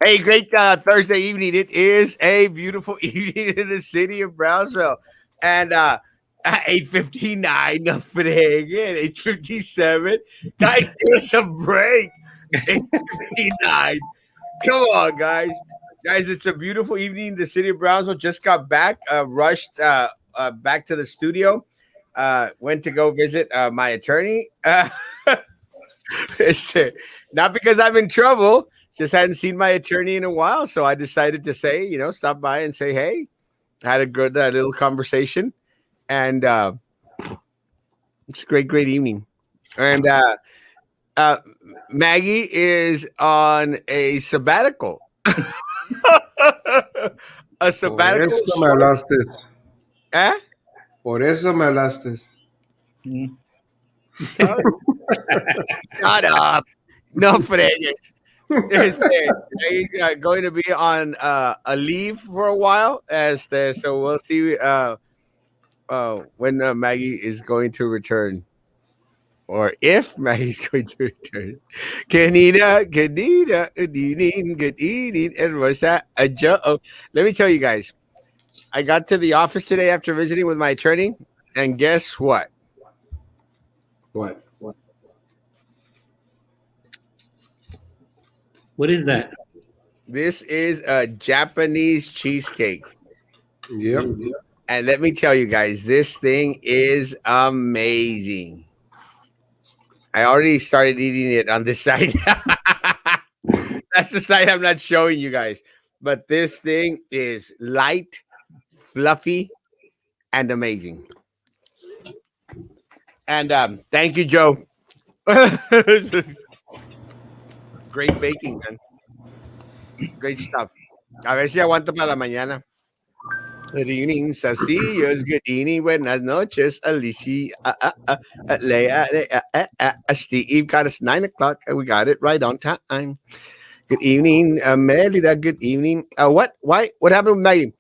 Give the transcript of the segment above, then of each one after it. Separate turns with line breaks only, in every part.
Hey, great Thursday evening. It is a beautiful evening in the city of Brownsville. And at 8:59, nothing again. 8:57. Guys, give us a break. 8:59. Come on, guys. Guys, it's a beautiful evening. The city of Brownsville just got back, rushed back to the studio. Went to go visit my attorney. It's, not because I'm in trouble, just hadn't seen my attorney in a while. So I decided to say, stop by and say, hey, had a good little conversation. And it's a great evening. And uh, Maggie is on a sabbatical. A
Por
sabbatical.
eso me hablaste.
Eh?
Por eso me hablaste.
Sorry. Shut up. No fregues. He's going to be on a leave for a while. So we'll see when Maggie is going to return, or if Maggie's going to return. Kanina, good evening, good evening. And was that a joke? Oh, let me tell you guys, I got to the office today after visiting with my attorney, and guess what?
What?
What is that?
This is a Japanese cheesecake.
Yep.
And let me tell you guys, this thing is amazing. I already started eating it on this side. That's the side I'm not showing you guys. But this thing is light, fluffy, and amazing. And thank you, Joe. Great baking, man. Great stuff. A ver si aguanta para la mañana. Good evening, Sacillos. Good evening, buenas noches, Alicia. Steve got us 9 o'clock, and we got it right on time. Good evening, Melida. Good evening. What? Why? What happened with Maggie?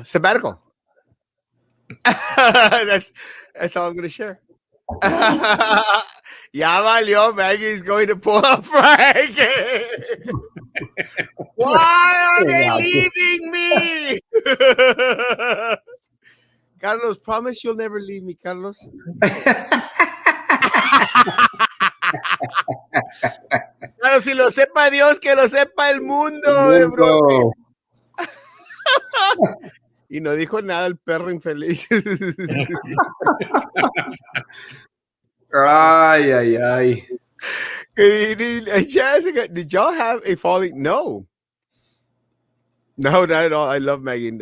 Sabbatical. that's all I'm gonna share. Ya valió, Maggie's going to pull up Frank. Why are they leaving me? Carlos, promise you'll never leave me, Carlos. Claro, si lo sepa Dios, que lo sepa el mundo. Bro. Y no dijo nada el perro infeliz.
Ay, ay, ay.
Jessica, did y'all have a falling? No, not at all. I love Maggie.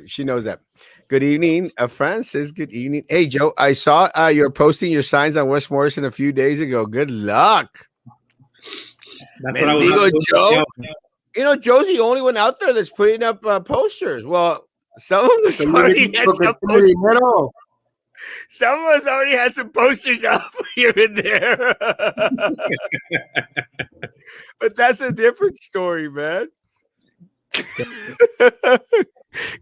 She knows that. Good evening, Francis. Good evening. Hey, Joe, I saw you're posting your signs on West Morrison a few days ago. Good luck.
That's
Mendigo Joe. You know, Joe's the only one out there that's putting up posters. Well, some of us already had some posters. Some of us already had some posters up here and there. But that's a different story, man.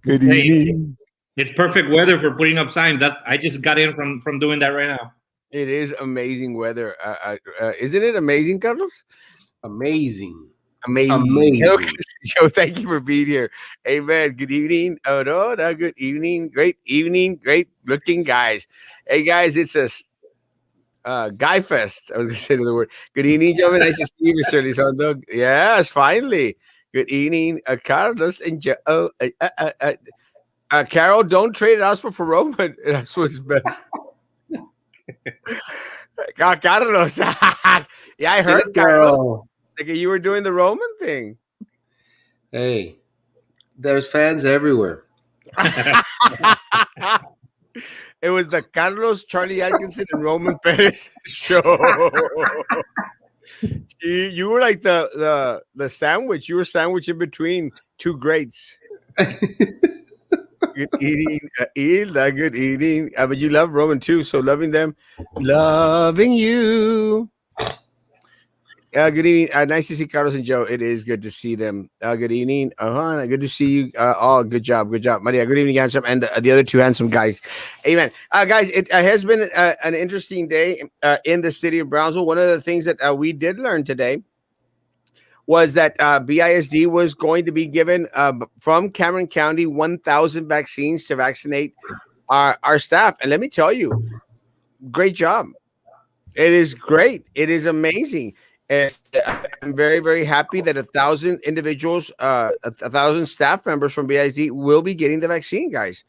Good evening.
It's perfect weather for putting up signs. I just got in from doing that right now.
It is amazing weather. Isn't it amazing, Carlos?
Amazing.
Hello, Joe, thank you for being here. Amen. Good evening, Aurora. Good evening. Great evening. Great looking guys. Hey, guys, it's a Guy Fest. I was going to say another word. Good evening, gentlemen. Nice to see you, Mr. Elizondo. Yes, finally. Good evening, Carlos and Joe. Carol, don't trade Erasmo for Roman. That's what's best. Carlos. Yeah, I heard Carlos. Like you were doing the Roman thing.
Hey, there's fans everywhere.
It was the Carlos, Charlie Atkinson, and Roman Perez show. You were like the sandwich. You were sandwiched in between two greats. Good eating, Hilda. Good eating. But you love Roman too, so loving them, loving you. Good evening. Nice to see Carlos and Joe. It is good to see them. Good evening. Good to see you. Oh, good job. Good job. Maria, good evening, handsome. And the other two handsome guys. Amen. Guys, it has been an interesting day in the city of Brownsville. One of the things that we did learn today was that BISD was going to be given from Cameron County 1,000 vaccines to vaccinate our staff. And let me tell you, great job. It is great. It is amazing. I'm very, very happy that 1,000 individuals, 1,000 staff members from BISD will be getting the vaccine, guys.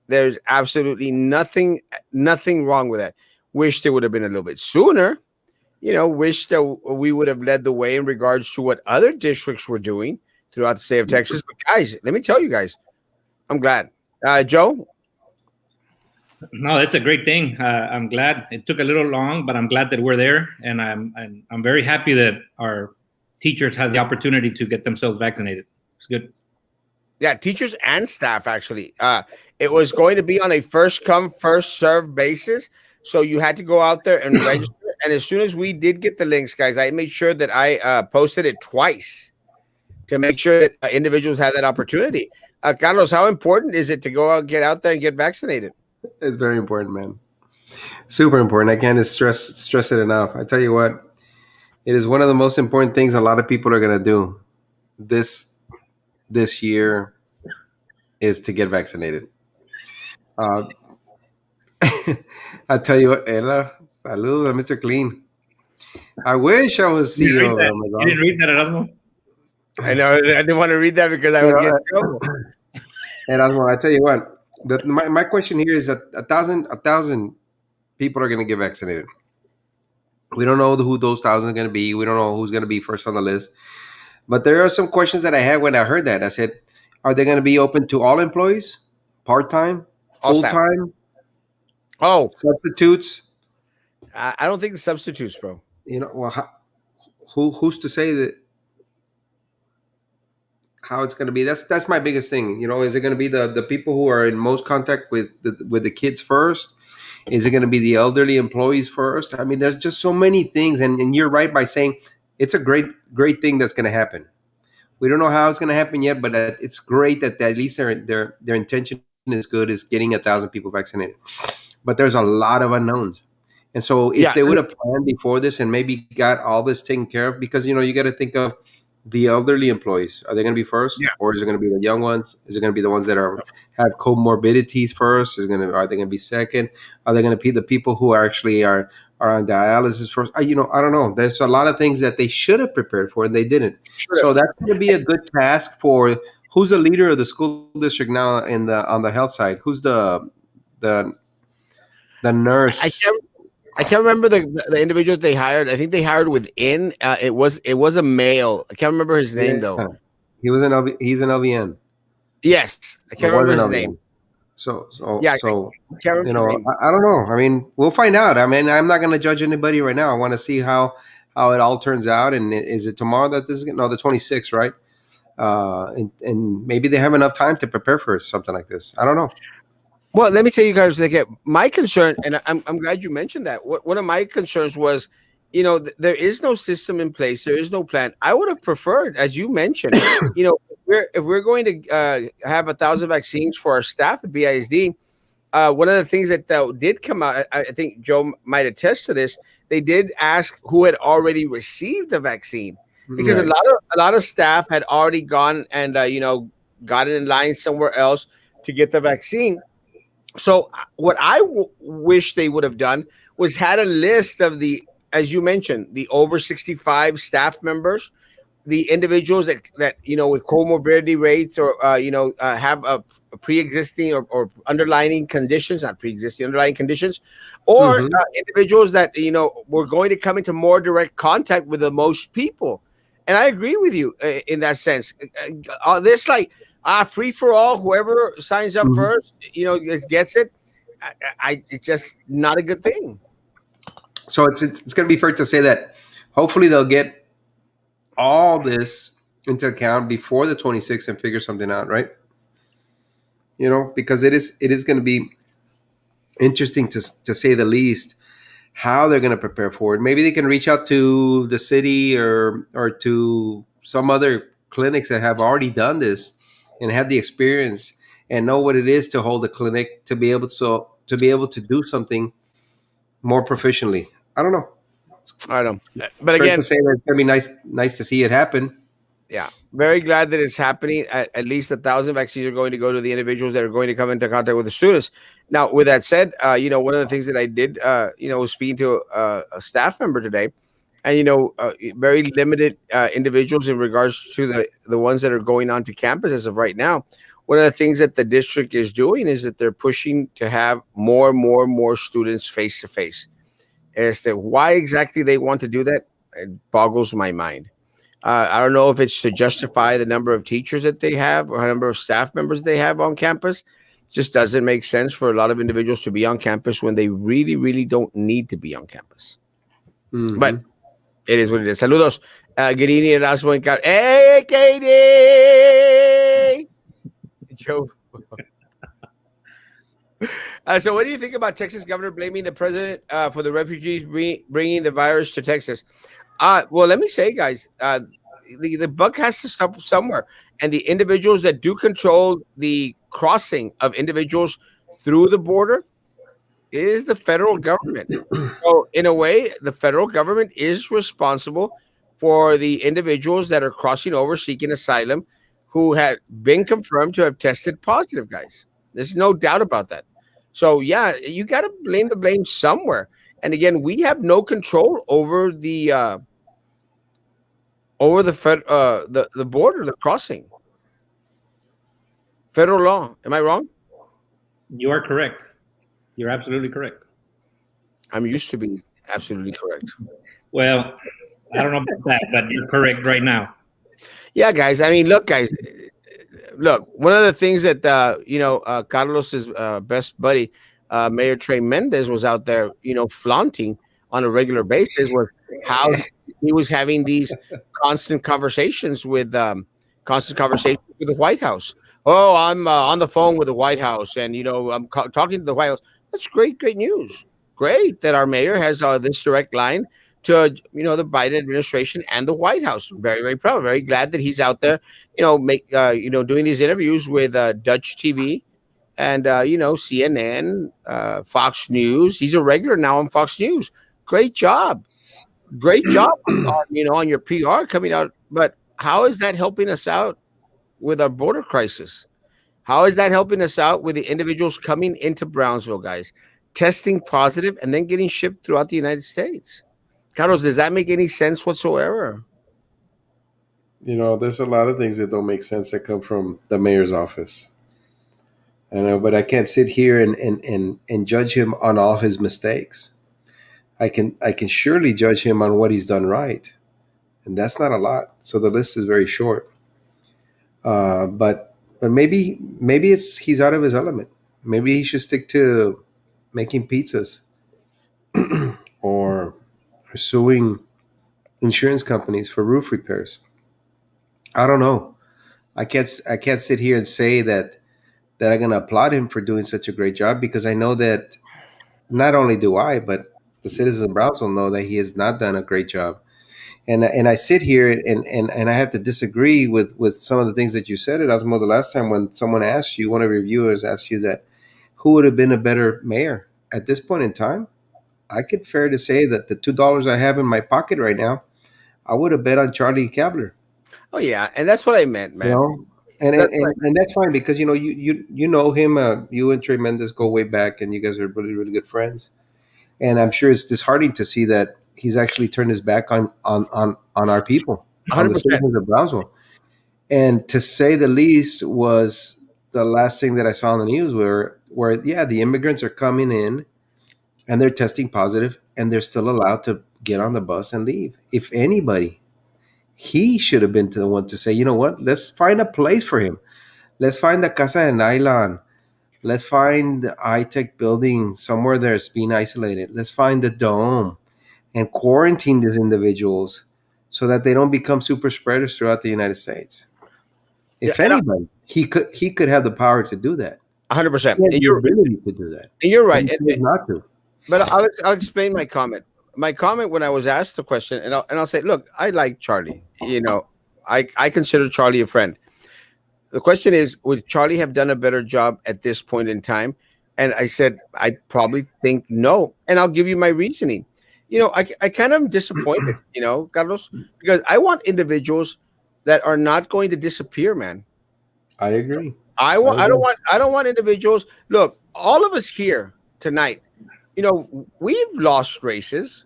There's absolutely nothing wrong with that. Wish they would have been a little bit sooner. Wish that we would have led the way in regards to what other districts were doing throughout the state of Texas. But guys, let me tell you guys, I'm glad. Joe?
No, that's a great thing. I'm glad it took a little long, but I'm glad that we're there, and I'm very happy that our teachers had the opportunity to get themselves vaccinated. It's good.
Yeah, teachers and staff actually. It was going to be on a first come, first served basis. So you had to go out there and register. And as soon as we did get the links, guys, I made sure that I posted it twice to make sure that individuals had that opportunity. Carlos, how important is it to go out, get out there and get vaccinated?
It's very important, man. Super important. I can't stress it enough. I tell you what, it is one of the most important things a lot of people are gonna do this year is to get vaccinated. Uh, I tell you what, Ella, salud, Mr. Clean. I wish I was
You didn't
CEO
read
of
that?
Amazon.
You didn't read that, Erasmo?
I know I didn't want to read that because I
You
would
know,
get in trouble.
and I tell you what, my question here is that a thousand people are going to get vaccinated. We don't know who those thousand are going to be. We don't know who's going to be first on the list. But there are some questions that I had when I heard that. I said, are they going to be open to all employees, part time,
All
full
staff.
time,
Oh,
substitutes?
I don't think the substitutes, bro.
Well, who's to say that how it's going to be? That's my biggest thing. Is it going to be the people who are in most contact with the kids first? Is it going to be the elderly employees first? I mean, there's just so many things, and you're right by saying it's a great thing that's going to happen. We don't know how it's going to happen yet, but it's great that at least their intention is good, is getting 1,000 people vaccinated. But there's a lot of unknowns, and so if
Yeah.
they would have planned before this and maybe got all this taken care of, because you got to think of the elderly employees. Are they going to be first,
Yeah.
or is it going to be the young ones? Is it going to be the ones that have comorbidities first? Are they going to be second? Are they going to be the people who actually are on dialysis first? I don't know. There's a lot of things that they should have prepared for and they didn't.
Sure.
So that's going to be a good task for who's the leader of the school district now on the health side. Who's the
I
nurse?
can't remember the individual they hired. I think they hired within. It was a male. I can't remember his name though.
He's an LVN.
Yes, I can't
Or
remember
was
his
an
name.
LVN. So
Yeah,
so
I can't remember his name.
I don't know. I mean, we'll find out. I mean, I'm not going to judge anybody right now. I want to see how it all turns out. And is it tomorrow that this is no the 26th, right? And maybe they have enough time to prepare for something like this. I don't know.
Well, let me tell you guys, like, my concern, and I'm glad you mentioned that. One of my concerns was, there is no system in place. There is no plan. I would have preferred, as you mentioned, if we're going to have 1,000 vaccines for our staff at BISD, one of the things that did come out, I think Joe might attest to this. They did ask who had already received the vaccine, because
Right.
a lot of staff had already gone and got in line somewhere else to get the vaccine. So what I wish they would have done was had a list of as you mentioned, the over 65 staff members, the individuals that with comorbidity rates or have a pre-existing or underlying conditions, not pre-existing, underlying conditions, or
Hmm.
individuals that were going to come into more direct contact with the most people. And I agree with you in that sense. This like free for all, whoever signs up
Hmm.
first, just gets it. It's just not a good thing.
So it's going to be fair to say that hopefully they'll get all this into account before the 26th and figure something out, right? Because it is going to be interesting to say the least how they're going to prepare for it. Maybe they can reach out to the city or to some other clinics that have already done this and had the experience and know what it is to hold a clinic to be able to do something more proficiently. I don't know.
I don't know. But
Fair
again,
to say that it's gonna be nice to see it happen.
yeah, very glad that it's happening. At least 1,000 vaccines are going to go to the individuals that are going to come into contact with the students. Now, with that said, one of the things that I did, was speaking to a staff member today, and very limited individuals in regards to the ones that are going onto campus as of right now. One of the things that the district is doing is that they're pushing to have more and more and more students face to face. As to why exactly they want to do that, it boggles my mind. I don't know if it's to justify the number of teachers that they have or the number of staff members they have on campus. It just doesn't make sense for a lot of individuals to be on campus when they really, really don't need to be on campus. But
Hmm.
it is what it is. Saludos. Guerini, Erasmo, and Hey, Katie! Joe. So, what do you think about Texas governor blaming the president for the refugees bringing the virus to Texas? Well, let me say, guys, the buck has to stop somewhere, and the individuals that do control the crossing of individuals through the border is the federal government. So, in a way, the federal government is responsible for the individuals that are crossing over seeking asylum who have been confirmed to have tested positive, guys. There's no doubt about that. So, yeah, you got to blame the blame somewhere. And again, we have no control over the border, the crossing. Federal law. Am I wrong?
You are correct. You're absolutely correct.
I'm used to be absolutely correct.
Well, I don't know about that, but you're correct right now.
Yeah, guys. I mean, look, guys. Look, one of the things that Carlos's best buddy, Mayor Trey Mendez, was out there, flaunting on a regular basis was how he was having these constant conversations with the White House. Oh, I'm on the phone with the White House, and I'm talking to the White House. That's great news. Great that our mayor has this direct line to the Biden administration and the White House. Very, very proud. Very glad that he's out there doing these interviews with Dutch TV and CNN, Fox News. He's a regular now on Fox News. Great job on your PR coming out. But how is that helping us out with our border crisis? How is that helping us out with the individuals coming into Brownsville, guys, testing positive and then getting shipped throughout the United States? Carlos, does that make any sense whatsoever?
There's a lot of things that don't make sense that come from the mayor's office. I know, but I can't sit here and judge him on all his mistakes. I can surely judge him on what he's done right, and that's not a lot. So the list is very short. But maybe he's out of his element. Maybe he should stick to making pizzas or suing insurance companies for roof repairs. I don't know. I can't sit here and say that I'm going to applaud him for doing such a great job, because I know that not only do I, but the citizens of Brownsville know that he has not done a great job. And I sit here and I have to disagree with some of the things that you said, Erasmo, the last time when someone asked you, one of your viewers asked you that who would have been a better mayor at this point in time. I could fair to say that the $2 I have in my pocket right now, I would have bet on Charlie Kabler.
Oh yeah, and that's what I meant,
You
man.
know, and and,
That's
and,
what
and that's fine, because you know him. You and Trey Mendes go way back, and you guys are really really good friends. And I'm sure it's disheartening to see that he's actually turned his back on our people, on the
100%.
citizens of Brownsville. And to say the least, was the last thing that I saw on the news where yeah, the immigrants are coming in and they're testing positive, and they're still allowed to get on the bus and leave. If anybody, he should have been to the one to say, you know what, let's find a place for him. Let's find the Casa de Nylon. Let's find the iTech building somewhere that's being isolated. Let's find the dome and quarantine these individuals so that they don't become super spreaders throughout the United States.
Yeah,
If
and
anybody, he could have the power to do that. He
100%.
has the ability to do that,
And you're
but
right.
he chose not to.
But I'll explain my comment. My comment when I was asked the question, and I'll say, look, I like Charlie. I consider Charlie a friend. The question is, would Charlie have done a better job at this point in time? And I said, I probably think no. And I'll give you my reasoning. I kind of am disappointed, Carlos, because I want individuals that are not going to disappear, man.
I agree. I
I don't
agree.
want individuals. Look, all of us here tonight, we've lost races,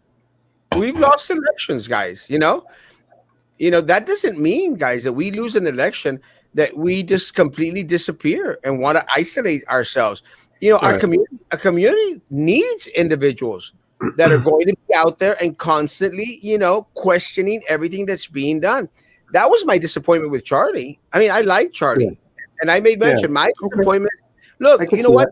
we've lost elections, guys. That doesn't mean, guys, that we lose an election that we just completely disappear and want to isolate ourselves. Our
Right.
community needs individuals that are going to be out there and constantly, questioning everything that's being done. That was my disappointment with Charlie. I mean, I like
Yeah.
Charlie, and I made
Yeah.
mention my
Okay.
disappointment. Look,
I can
you know
see
what?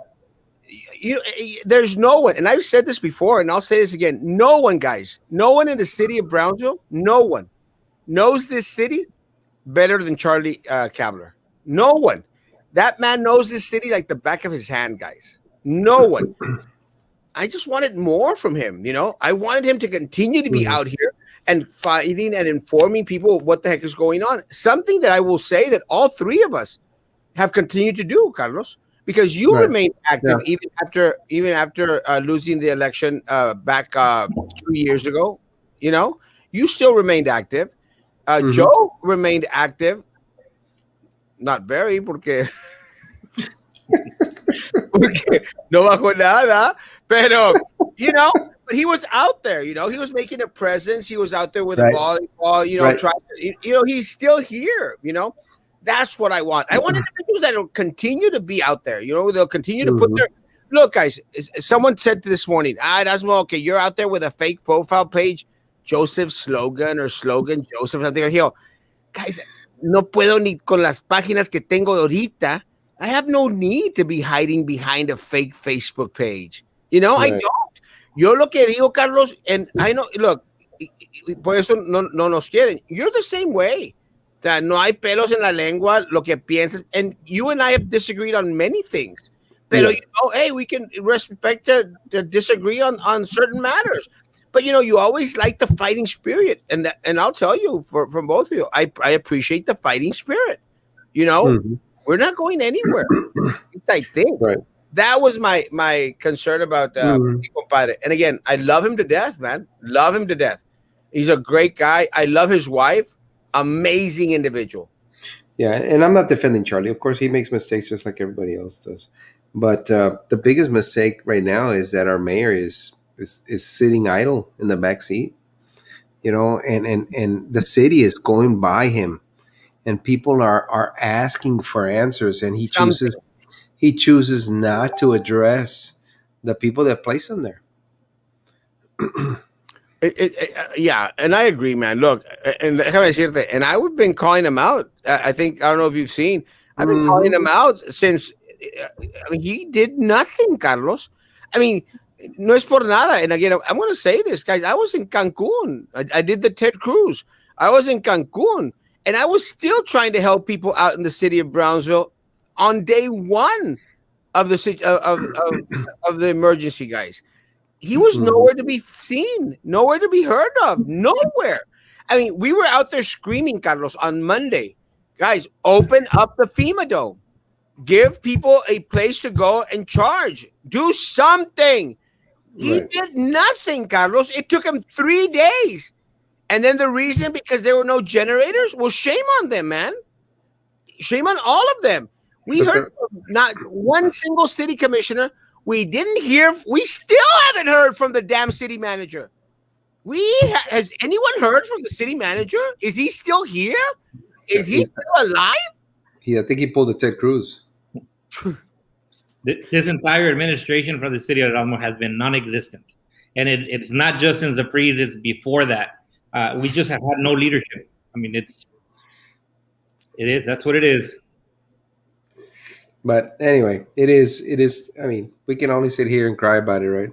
that.
There's no one, and I've said this before, and I'll say this again. No one, guys, no one in the city of Brownsville, no one knows this city better than Charlie Kabler. No one. That man knows this city like the back of his hand, guys. No one. I just wanted more from him. I wanted him to continue to be
Mhm.
out here and fighting and informing people what the heck is going on. Something that I will say that all three of us have continued to do, Carlos, because you
Right.
remained
Yeah.
active even after losing the election back 2 years ago. You still remained active.
Hmm.
Joe remained active, not very, porque no bajó nada, pero but he was out there. He was making a presence. He was out there with a
Right.
volleyball.
Right.
Trying. He's still here. That's what I want. I want individuals that will continue to be out there. They'll continue to put
Hmm.
their look, guys. Someone said this morning, Erasmo, okay, you're out there with a fake profile page, Joseph slogan Joseph something like that. Guys, no puedo ni con las páginas que tengo ahorita. I have no need to be hiding behind a fake Facebook page. I
Right.
don't. Yo lo que digo, Carlos, and I know, look, por eso no nos quieren. You're the same way. O sea, no hay pelos en la lengua, lo que piensas. And you and I have disagreed on many things. Pero,
Yeah.
hey, we can respect to disagree on certain matters. But you always like the fighting spirit, and I'll tell you from both of you, I appreciate the fighting spirit.
Hmm.
We're not going anywhere. I think
Right.
that was my concern about
Hmm.
mi compadre. And again, I love him to death, man. Love him to death. He's a great guy. I love his wife. Amazing individual.
Yeah, and I'm not defending Charlie. Of course, he makes mistakes just like everybody else does. But the biggest mistake right now is that our mayor is sitting idle in the back seat. And the city is going by him, and people are asking for answers, and he chooses
Something.
he chooses not to address the people that place him there.
Yeah, and I agree, man. Look, and déjame decirte, and I've been calling him out. I think I don't know if you've seen. I've been calling
Hmm.
him out since. I mean, he did nothing, Carlos. I mean, no es por nada. And again, I'm going to say this, guys. I was in Cancun. I did the Ted Cruz. I was in Cancun, and I was still trying to help people out in the city of Brownsville on day one of the of the emergency, guys. He was
Hmm.
nowhere to be seen, nowhere to be heard of, nowhere. I mean, we were out there screaming, Carlos, on Monday, guys, open up the FEMA dome, give people a place to go and charge, do something. He
Right.
did nothing, Carlos. It took him 3 days. And then the reason, because there were no generators, well, shame on them, man. Shame on all of them. We
But
heard
there,
from not one single city commissioner. We didn't hear. We still haven't heard from the damn city manager. Has anyone heard from the city manager? Is he still here? Is he
he's,
still alive?
I think he pulled the Ted Cruz.
This entire administration for the city of Erasmo has been non-existent, and it's not just since the freeze; it's before that. We just have had no leadership. I mean, it is. That's what it is.
But anyway, it is. It is. I mean, we can only sit here and cry about it, right?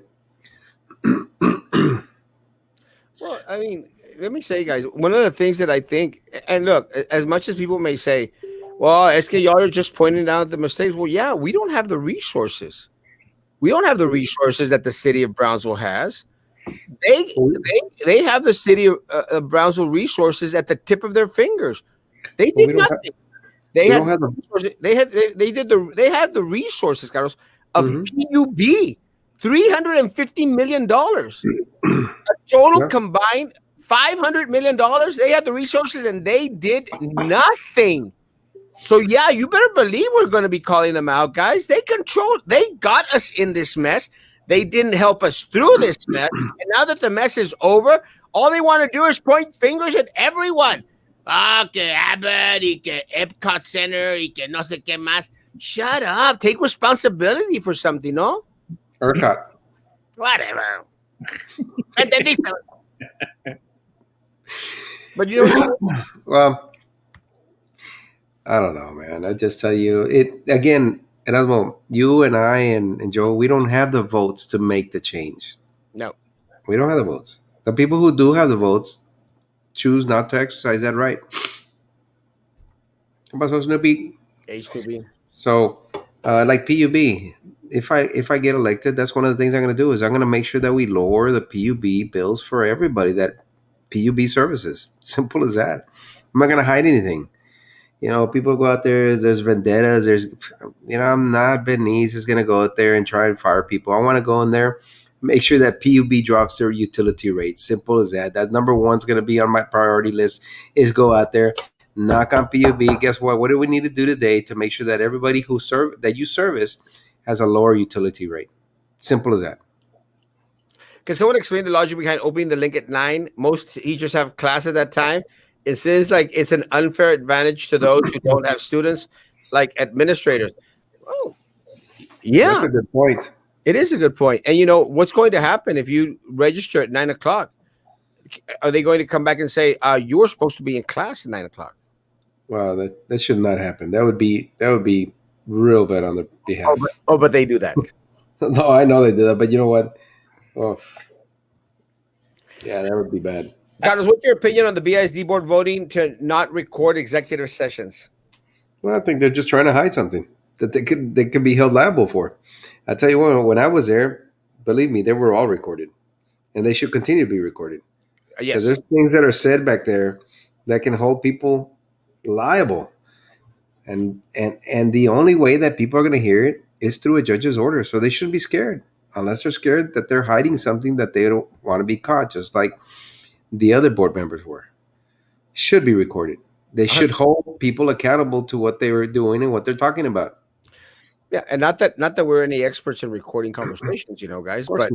Well, I mean, let me say, guys, one of the things that I think, and look, as much as people may say, well, es que y'all are just pointing out the mistakes. Well, yeah, we don't have the resources. We don't have the resources that the city of Brownsville has. They they have the city of Brownsville resources at the tip of their fingers. They
Well,
did nothing. They
we
had
don't have the.
resources. They had the resources, Carlos, of
Mhm.
PUB. $350 million. Total
Yeah.
combined $500 million. They had the resources and they did nothing. So yeah, you better believe we're going to be calling them out, guys. They got us in this mess. They didn't help us through this mess. And now that the mess is over, all they want to do is point fingers at everyone. Ah, que Abbott, y que Epcot Center, y que no sé qué más. Shut up. Take responsibility for something, no?
ERCOT.
Whatever. ¿Entendiste? But you know what?
Well, I don't know, man. I just tell you, it again, Erasmo, you and I and Joe, we don't have the votes to make the change.
No.
We don't have the votes. The people who do have the votes choose not to exercise that right. ¿Qué pasó, Snoopy?
H2B.
So, like PUB, if I get elected, that's one of the things I'm going to do is I'm going to make sure that we lower the PUB bills for everybody that PUB services. Simple as that. I'm not going to hide anything. You know, people go out there. There's vendettas. I'm not Benice is going to go out there and try and fire people. I want to go in there, make sure that PUB drops their utility rates. Simple as that. That number one's going to be on my priority list. Is go out there, knock on PUB. Guess what? What do we need to do today to make sure that everybody that you service has a lower utility rate? Simple as that.
Can someone explain the logic behind opening the link at 9? Most teachers have class at that time. It seems like it's an unfair advantage to those who don't have students, like administrators. Oh, yeah.
That's a good point.
It is a good point. And you know, what's going to happen if you register at 9 o'clock? Are they going to come back and say, you were supposed to be in class at 9 o'clock?
Well, that should not happen. That would be real bad on their behalf.
But they do that.
No, I know they did that, but you know what? Oh, yeah, that would be bad.
Carlos, what's your opinion on the BISD board voting to not record executive sessions?
Well, I think they're just trying to hide something that they could be held liable for. I tell you what, when I was there, believe me, they were all recorded, and they should continue to be recorded.
Yes,
because there's things that are said back there that can hold people liable, and the only way that people are going to hear it is through a judge's order. So they shouldn't be scared, unless they're scared that they're hiding something that they don't want to be caught, just like the other board members were. Should be recorded. They should hold people accountable to what they were doing and what they're talking about.
Yeah, and not that we're any experts in recording conversations, you know, guys.
Of course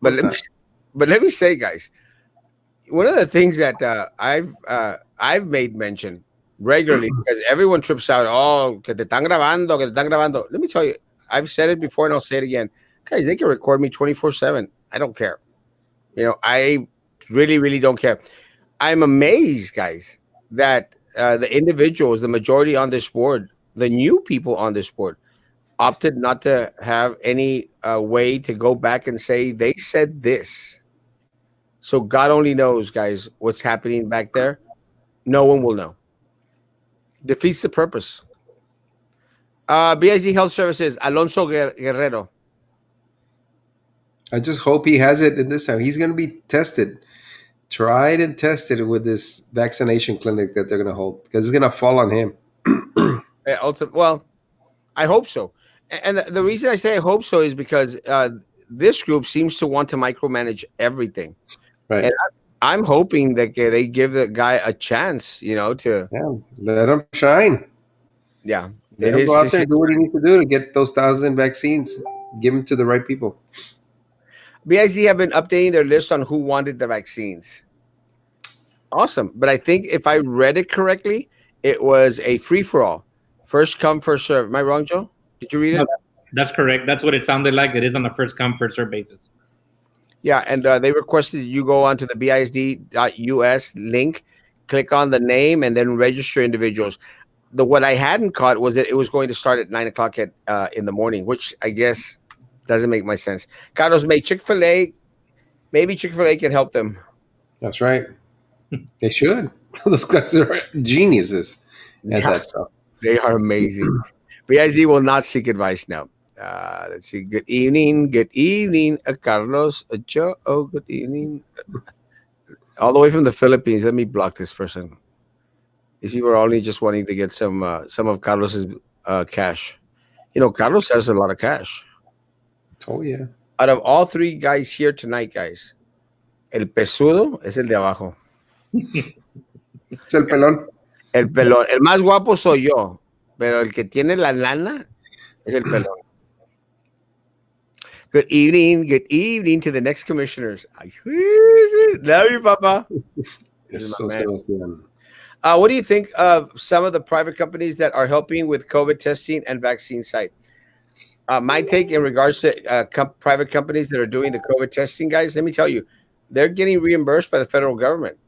But
not.
but let me say, guys, one of the things that I've made mention regularly because everyone trips out. Oh, que te están grabando, que te están grabando. Let me tell you, I've said it before and I'll say it again, guys. They can record me 24/7. I don't care. You know, I really, really don't care. I'm amazed, guys, that the individuals, the majority on this board, the new people on this board, opted not to have any way to go back and say they said this. So God only knows, guys, what's happening back there. No one will know. Defeats the purpose. BISD Health Services, Alonso Guerrero.
I just hope he has it in this time. He's going to be tested, tried and tested with this vaccination clinic that they're going to hold because it's going to fall on him.
Well, I hope so. And the reason I say I hope so is because this group seems to want to micromanage everything.
Right.
And I'm hoping that they give the guy a chance, you know, to
let him shine.
Yeah.
Let him go out there and do what he needs to do to get those 1,000 vaccines. Give them to the right people.
BIC have been updating their list on who wanted the vaccines. Awesome. But I think if I read it correctly, it was a free-for-all. First come, first serve. Am I wrong, Joe? Did you read it?
No, that's correct. That's what it sounded like. It is on a first come, first serve basis.
Yeah, and they requested you go onto the bisd.us link, click on the name, and then register individuals. What I hadn't caught was that it was going to start at 9 o'clock in the morning, which I guess doesn't make much sense. Carlos, maybe Chick-fil-A can help them.
That's right. They should. Those guys are geniuses at that stuff.
They are amazing. BIZ will not seek advice now. Let's see. Good evening, Carlos, Joe. Oh, good evening. All the way from the Philippines. Let me block this person. If you were only just wanting to get some of Carlos's cash, you know, Carlos has a lot of cash.
Oh yeah.
Out of all three guys here tonight, guys, el pesudo es el de abajo.
Es el pelón.
El pelón. El más guapo soy yo, pero el que tiene la lana es el pelón. Good evening to the next commissioners. Love you, Papa. This is
Eso,
my man.
Sebastián.
What do you think of some of the private companies that are helping with COVID testing and vaccine site? My take in regards to private companies that are doing the COVID testing, guys, let me tell you, they're getting reimbursed by the federal government,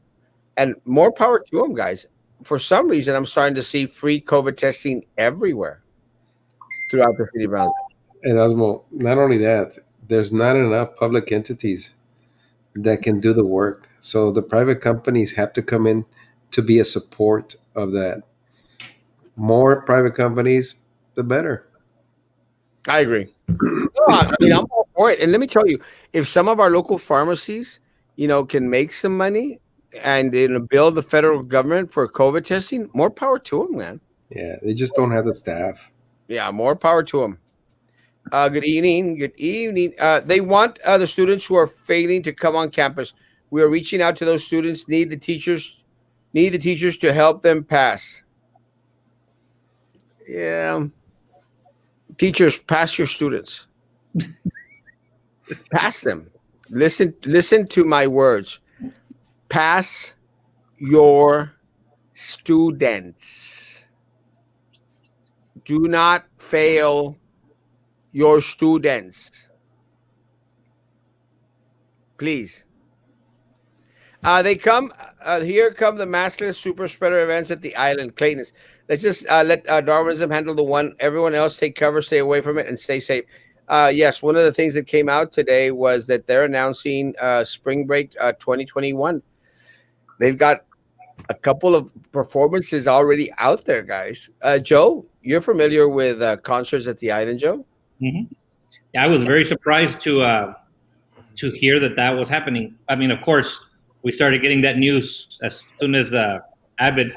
and more power to them, guys. For some reason, I'm starting to see free COVID testing everywhere throughout the city of Brownsville.
Erasmo, not only that, there's not enough public entities that can do the work. So the private companies have to come in to be a support of that. More private companies, the better.
I agree. No, I mean, I'm all for it. And let me tell you, if some of our local pharmacies, can make some money and bill the federal government for COVID testing, more power to them, man.
Yeah, they just don't have the staff.
Yeah, more power to them. Good evening. Good evening. They want the students who are failing to come on campus. We are reaching out to those students. Need the teachers to help them pass. Yeah, teachers, pass your students. Pass them. Listen to my words. Pass your students. Do not fail your students. Please. They come here. Come the massless super spreader events at the island, Clayton's. Let's just let Darwinism handle the one. Everyone else take cover, stay away from it, and stay safe. Yes, one of the things that came out today was that they're announcing Spring Break 2021. They've got a couple of performances already out there, guys. Joe, you're familiar with concerts at the island, Joe?
Mm-hmm. Yeah, I was very surprised to hear that was happening. I mean, of course, we started getting that news as soon as Abbott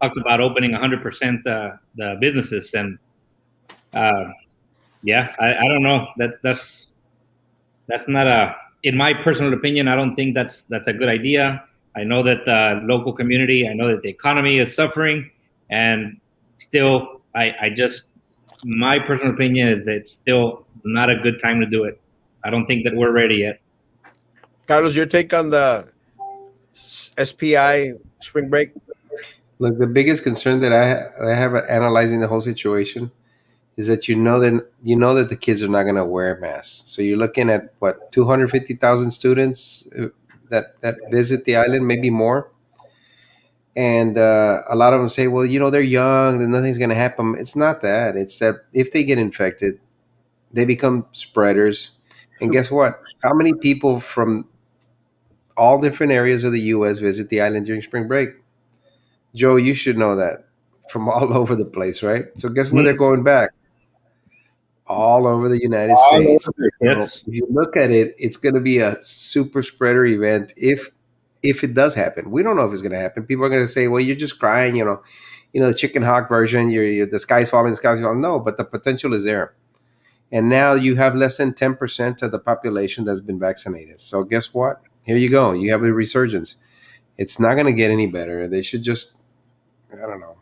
talked about opening 100% the businesses, and yeah, I don't know. That's not a, in my personal opinion, I don't think that's a good idea. I know that the local community, I know that the economy is suffering, and still, I just, my personal opinion is it's still not a good time to do it. I don't think that we're ready yet.
Carlos, your take on the SPI spring break?
Look, the biggest concern that I have analyzing the whole situation is that that the kids are not going to wear masks. So you're looking at what, 250,000 students that visit the island, maybe more. And a lot of them say, well, they're young, then nothing's going to happen. It's not that. It's that if they get infected, they become spreaders. And guess what? How many people from all different areas of the U.S. visit the island during spring break? Joe, you should know that, from all over the place, right? So guess where they're going back? All over the United States. So if you look at it, it's going to be a super spreader event if it does happen. We don't know if it's going to happen. People are going to say, "Well, you're just crying," the chicken hawk version. You're the sky's falling, the sky's falling. No, but the potential is there. And now you have less than 10% of the population that's been vaccinated. So guess what? Here you go. You have a resurgence. It's not going to get any better. They should just, I don't know.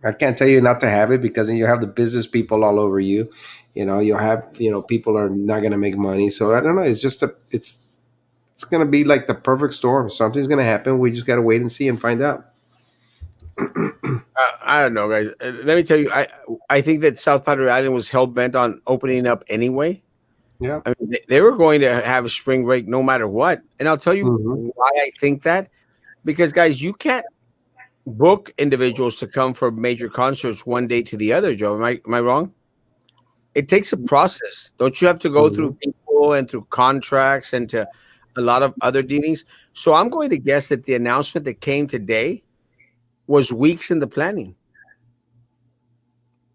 I can't tell you not to have it, because then you have the business people all over you. You'll have, people are not going to make money. So I don't know. It's just it's going to be like the perfect storm. Something's going to happen. We just got to wait and see and find out.
I don't know, guys. Let me tell you, I think that South Padre Island was hell bent on opening up anyway.
Yeah.
I mean, they were going to have a spring break no matter what. And I'll tell you why I think that. Because, guys, you can't book individuals to come for major concerts one day to the other, Joe. Am I wrong? It takes a process. Don't you have to go through people and through contracts and to a lot of other dealings? So I'm going to guess that the announcement that came today was weeks in the planning.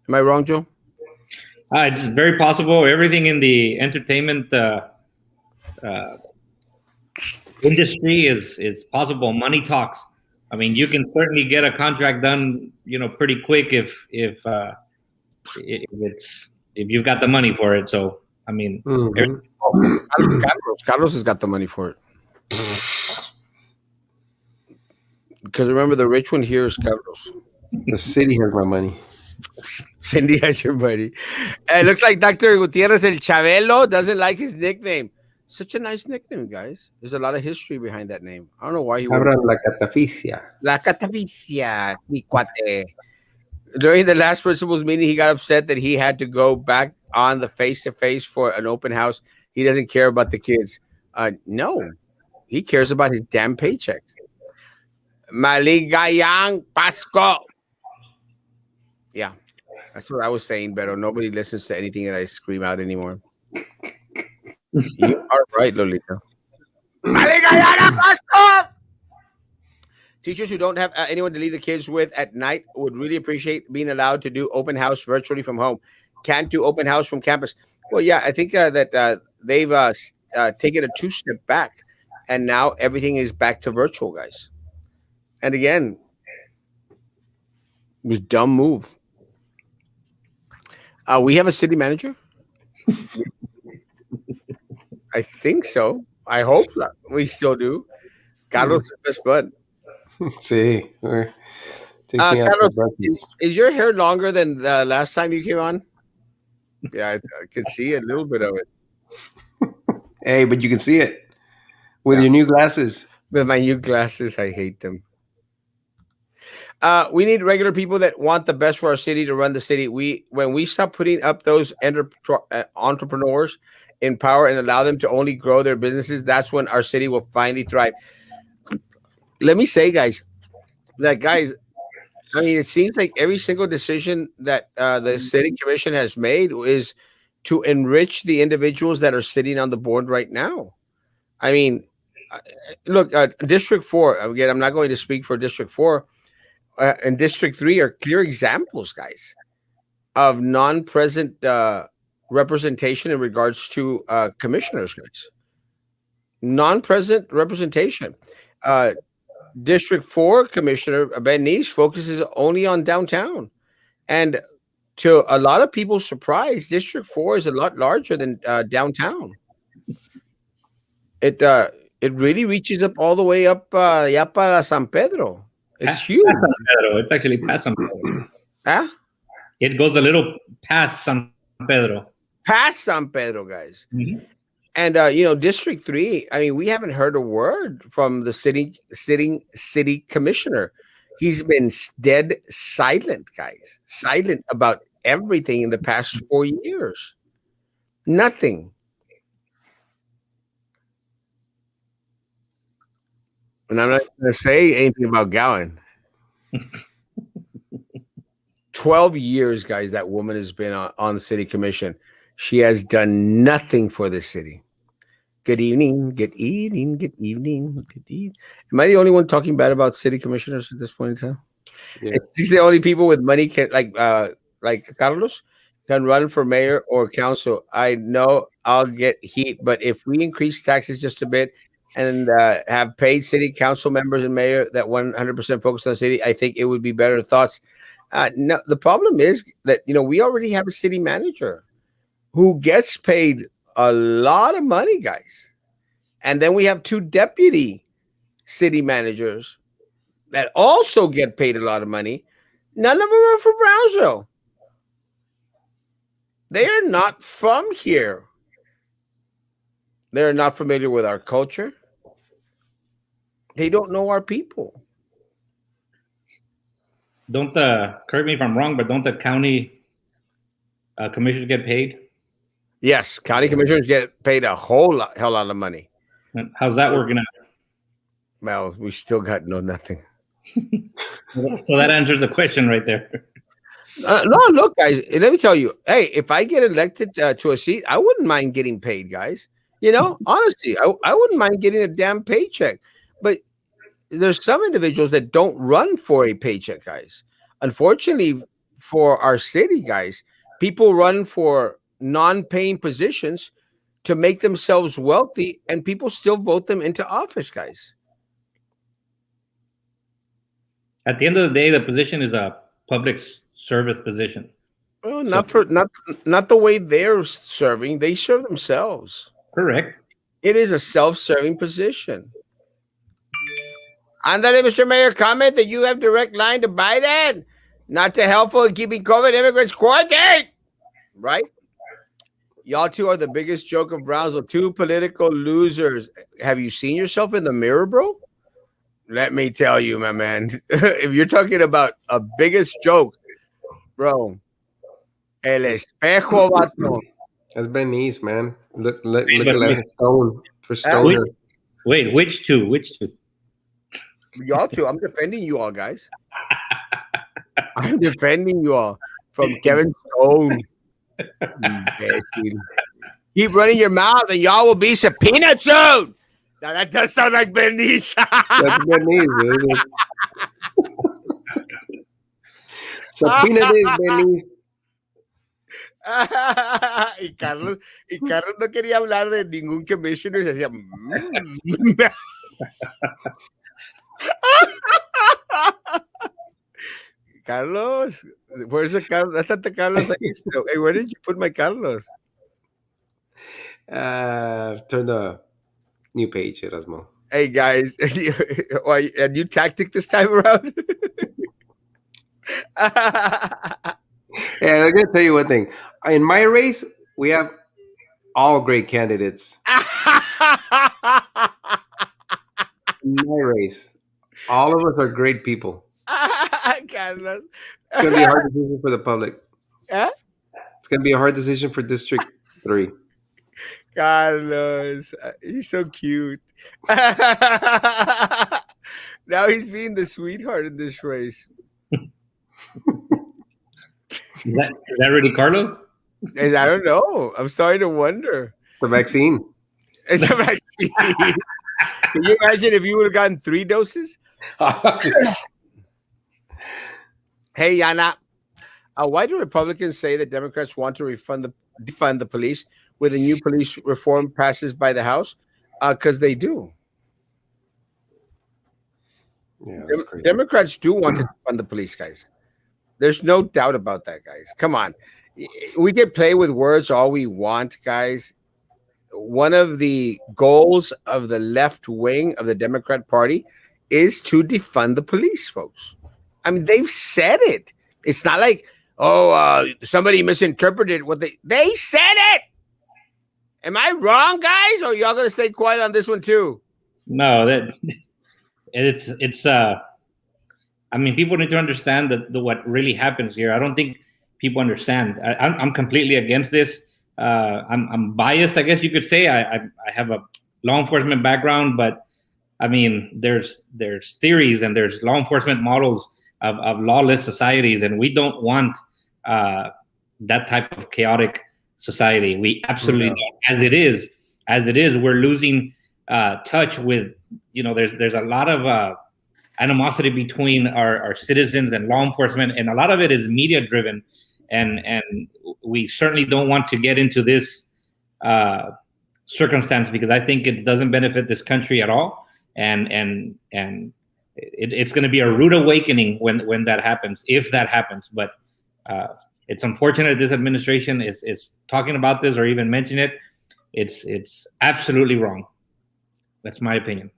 Am I wrong, Joe?
It's very possible. Everything in the entertainment industry is possible. Money talks. I mean, you can certainly get a contract done, pretty quick if you've got the money for it. So, I mean, everything's
Carlos has got the money for it. Because remember, the rich one here is Carlos.
The city has my money.
Cindy has your money. It looks like Dr. Gutierrez El Chabelo doesn't like his nickname. Such a nice nickname, guys. There's a lot of history behind that name. I don't know why he would.
Abran la cataficia.
La Catavicia, mi cuate. During the last principals meeting, he got upset that he had to go back on the face-to-face for an open house. He doesn't care about the kids. No, he cares about his damn paycheck. Maligayang Pasko. Yeah, that's what I was saying, Beto. Nobody listens to anything that I scream out anymore. You are right, Lolita. Maligayang Pasko. Teachers who don't have anyone to leave the kids with at night would really appreciate being allowed to do open house virtually from home. Can't do open house from campus. Well, yeah, I think that they've taken a two-step back, and now everything is back to virtual, guys. And again, it was a dumb move. We have a city manager. I think so. I hope that we still do. Carlos is the best bud.
Sí. Takes me out for
Carlos,
breakfast.
is your hair longer than the last time you came on? Yeah, I could see a little bit of it.
Hey, but you can see it with
Yeah.
your new glasses.
With my new glasses, I hate them. We need regular people that want the best for our city to run the city. When we stop putting up those entrepreneurs in power and allow them to only grow their businesses, that's when our city will finally thrive. Let me say, guys, I mean, it seems like every single decision that the city commission has made is to enrich the individuals that are sitting on the board right now. I mean, look, District 4, again, I'm not going to speak for District 4, and District 3 are clear examples, guys, of non-present representation in regards to commissioners, guys. Non-present representation. District 4 Commissioner Ben Neese focuses only on downtown. And to a lot of people's surprise, District 4 is a lot larger than downtown. It really reaches up all the way up ya para San Pedro. It's huge.
Past San Pedro. It's actually past San Pedro.
Huh?
It goes a little past San Pedro.
Past San Pedro, guys.
Mhm.
And District 3, I mean, we haven't heard a word from the city commissioner. He's been dead silent, guys. Silent about everything in the past 4 years. Nothing. And I'm not going to say anything about Gowan. 12 years, guys, that woman has been on the city commission. She has done nothing for the city. Good evening, good evening, good evening, good evening. Am I the only one talking bad about city commissioners at this point in time?
Yeah.
These are the only people with money can like Carlos can run for mayor or council. I know I'll get heat, but if we increase taxes just a bit and have paid city council members and mayor that 100% focus on the city, I think it would be better thoughts. No, the problem is that we already have a city manager who gets paid a lot of money, guys. And then we have two deputy city managers that also get paid a lot of money. None of them are from Brownsville. They are not from here. They're not familiar with our culture. They don't know our people.
Correct me if I'm wrong, but don't the county commissioners get paid?
Yes, county commissioners get paid a hell lot of money.
And how's that working out?
Well, we still got nothing.
So that answers the question right there.
No, look, guys, let me tell you. Hey, if I get elected to a seat, I wouldn't mind getting paid, guys. Honestly, I wouldn't mind getting a damn paycheck. But there's some individuals that don't run for a paycheck, guys. Unfortunately, for our city, guys, people run for non-paying positions to make themselves wealthy, and people still vote them into office, guys.
At the end of the day, the position is a public service position.
Well, not the way they're serving. They serve themselves.
Correct.
It is a self-serving position. Andale, Mr. Mayor, comment that you have direct line to Biden, not to helpful in keeping COVID immigrants quarantined. Right? Y'all two are the biggest joke of Brownsville. Two political losers. Have you seen yourself in the mirror, bro? Let me tell you, my man. If you're talking about a biggest joke, bro, el espejo, vato.
That's Benice, man. Look
Wait,
at that stone for
wait,
stoner.
wait, which two? Which two?
Y'all two. I'm defending you all, guys. I'm defending you all from Kevin Stone. Keep running your mouth and y'all will be subpoenaed soon. Now that does sound like Benice.
That's Benice, dude. Subpoena this, Benice.
y Carlos no quería hablar de ningún commissioner. Se hacía. Carlos, where's the Carlos? That's not the Carlos I used to. Hey, where did you put my Carlos?
Turn the new page, Erasmo.
Hey guys, a new tactic this time around.
Yeah, I'm gonna tell you one thing. In my race, we have all great candidates. In my race, all of us are great people.
Carlos.
It's gonna be a hard decision for the public.
Huh?
It's gonna be a hard decision for District 3.
Carlos, he's so cute. Now he's being the sweetheart in this race.
Is that really Carlos?
And I don't know. I'm starting to wonder.
The vaccine.
It's a vaccine. Can you imagine if you would have gotten 3 doses? Hey, Yana, why do Republicans say that Democrats want to defund the police when the new police reform passes by the House? Because they do.
Yeah, that's crazy.
Democrats do want to defund the police, guys. There's no doubt about that, guys. Come on. We can play with words all we want, guys. One of the goals of the left wing of the Democrat Party is to defund the police, folks. I mean, they've said it. It's not like, somebody misinterpreted what they said it. Am I wrong, guys? Or are y'all going to stay quiet on this one too?
No, it's I mean, people need to understand that what really happens here. I don't think people understand. I'm completely against this. I'm biased, I guess you could say. I have a law enforcement background, but I mean, there's theories and there's law enforcement models of lawless societies, and we don't want that type of chaotic society. We absolutely don't. As it is, we're losing touch with. There's a lot of animosity between our citizens and law enforcement, and a lot of it is media driven, and we certainly don't want to get into this circumstance because I think it doesn't benefit this country at all, and it's going to be a rude awakening when that happens, if that happens. But it's unfortunate this administration is talking about this or even mention it. It's absolutely wrong. That's my opinion.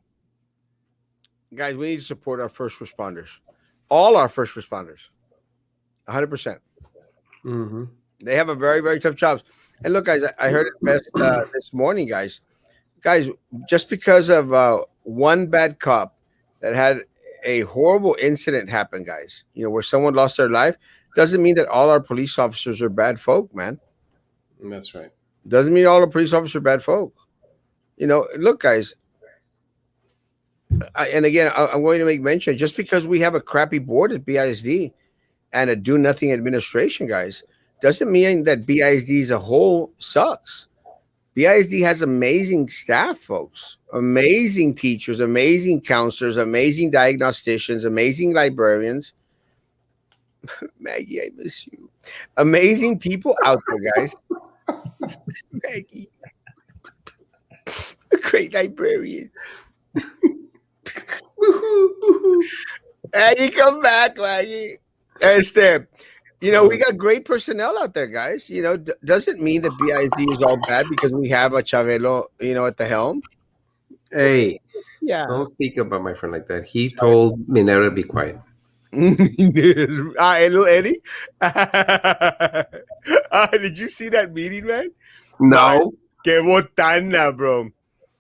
Guys, we need to support our first responders. All our first responders. 100%.
Mm-hmm.
They have a very, very tough job. And look, guys, I heard it best this morning, guys. Guys, just because of one bad cop that had a horrible incident happen, guys, where someone lost their life, doesn't mean that all our police officers are bad folk, man.
That's right.
Doesn't mean all the police officers are bad folk. Look, guys, and again, I'm going to make mention, just because we have a crappy board at BISD and a do-nothing administration, guys, doesn't mean that BISD as a whole sucks. BISD has amazing staff, folks, amazing teachers, amazing counselors, amazing diagnosticians, amazing librarians. Maggie, I miss you. Amazing people out there, guys. Maggie. Great librarians. Maggie, come back, Maggie. We got great personnel out there, guys. Doesn't mean that BISD is all bad because we have a Chavelo, at the helm.
Hey,
Yeah.
don't speak about my friend like that. He told Minera to be quiet.
Hello, Eddie. Did you see that meeting, man? My,
No.
que botana, bro.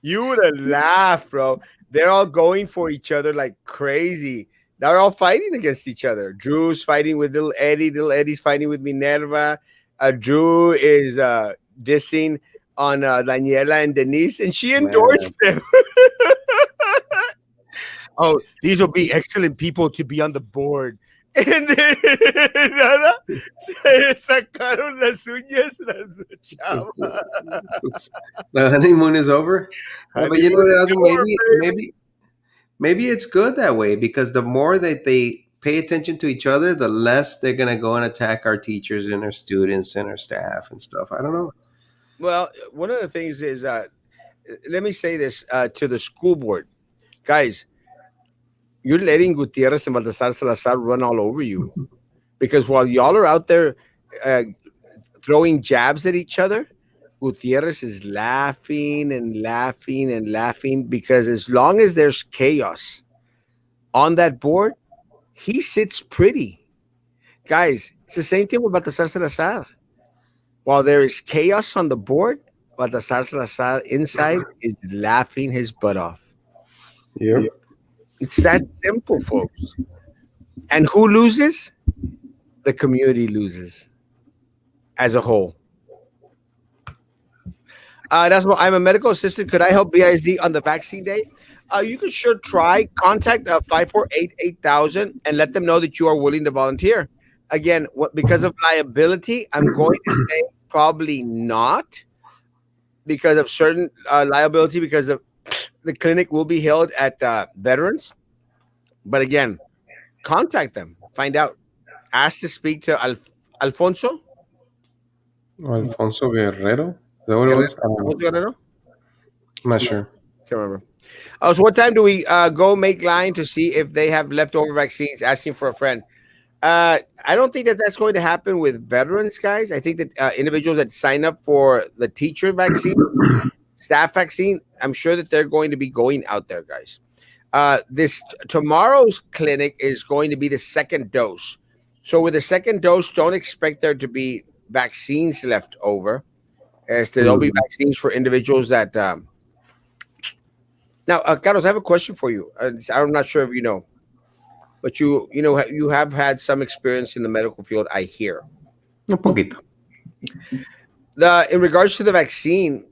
You would have laughed, bro. They're all going for each other like crazy. They're all fighting against each other. Drew's fighting with little Eddie. Little Eddie's fighting with Minerva. Drew is dissing on Daniela and Denise, and she endorsed
Man.
them. Oh, these will be excellent people to be on the board. And then nada, se sacaron las uñas las chava.
The honeymoon is over. Yeah, but you know
Honeymoon
what?
is
Erasmo,
over,
maybe,
baby.
maybe it's good that way because the more that they pay attention to each other, the less they're gonna go and attack our teachers and our students and our staff and stuff. I don't know.
Well, one of the things is, let me say this to the school board, guys. You're letting Gutierrez and Baltasar Salazar run all over you because while y'all are out there uh, throwing jabs at each other, Gutierrez is laughing and laughing and laughing because as long as there's chaos on that board, he sits pretty. Guys, it's the same thing with Baltasar Salazar. While there is chaos on the board, Baltasar Salazar inside is laughing his butt off.
Yep.
It's that simple, folks. And who loses? The community loses as a whole. That's what I'm a medical assistant. Could I help BISD on the vaccine day? You could sure try. Contact 5488 and let them know that you are willing to volunteer. Again, because of liability, I'm going to say probably not because of certain liability because the clinic will be held at veterans. But again, contact them. Find out. Ask to speak to Alfonso.
Alfonso Guerrero. Is that what it was?
Alfonso Guerrero?
I'm not sure.
Can't remember. Oh, so what time do we go make line to see if they have leftover vaccines? Asking for a friend. I don't think that that's going to happen with veterans, guys. I think that individuals that sign up for the teacher vaccine, staff vaccine, I'm sure that they're going to be going out there, guys. This tomorrow's clinic is going to be the second dose. So with the second dose, don't expect there to be vaccines left over. There'll be vaccines for individuals that. Now, Carlos, I have a question for you. I'm not sure if you know, but you have had some experience in the medical field. I hear.
Un poquito.
In regards to the vaccine,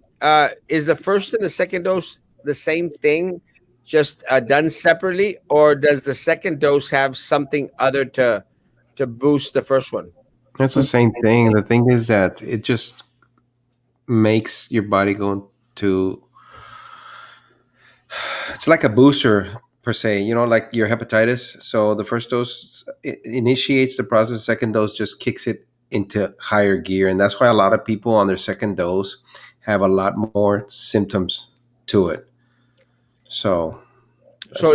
is the first and the second dose the same thing, just done separately, or does the second dose have something other to boost the first one?
That's the same thing. The thing is that it just makes your body go to. It's like a booster per se, like your hepatitis. So the first dose initiates the process. Second dose just kicks it into higher gear, and that's why a lot of people on their second dose have a lot more symptoms to it. So,
so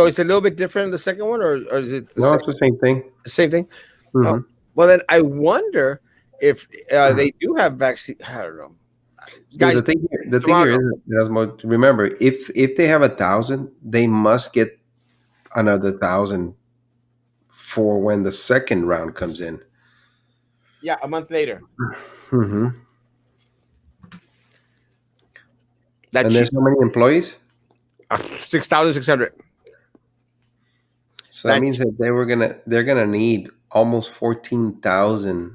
it's a little bit different in the second one, or is it
no? It's the same thing.
The same thing.
Mm-hmm.
Well, then I wonder if they do have vaccine. I don't know.
So
Guys,
the thing here is, Erasmo, remember, if they have 1,000, they must get another 1,000 for when the second round comes in.
Yeah, a month later.
Mm-hmm. And there's how many employees?
6,600.
So that means that they're gonna need almost 14,000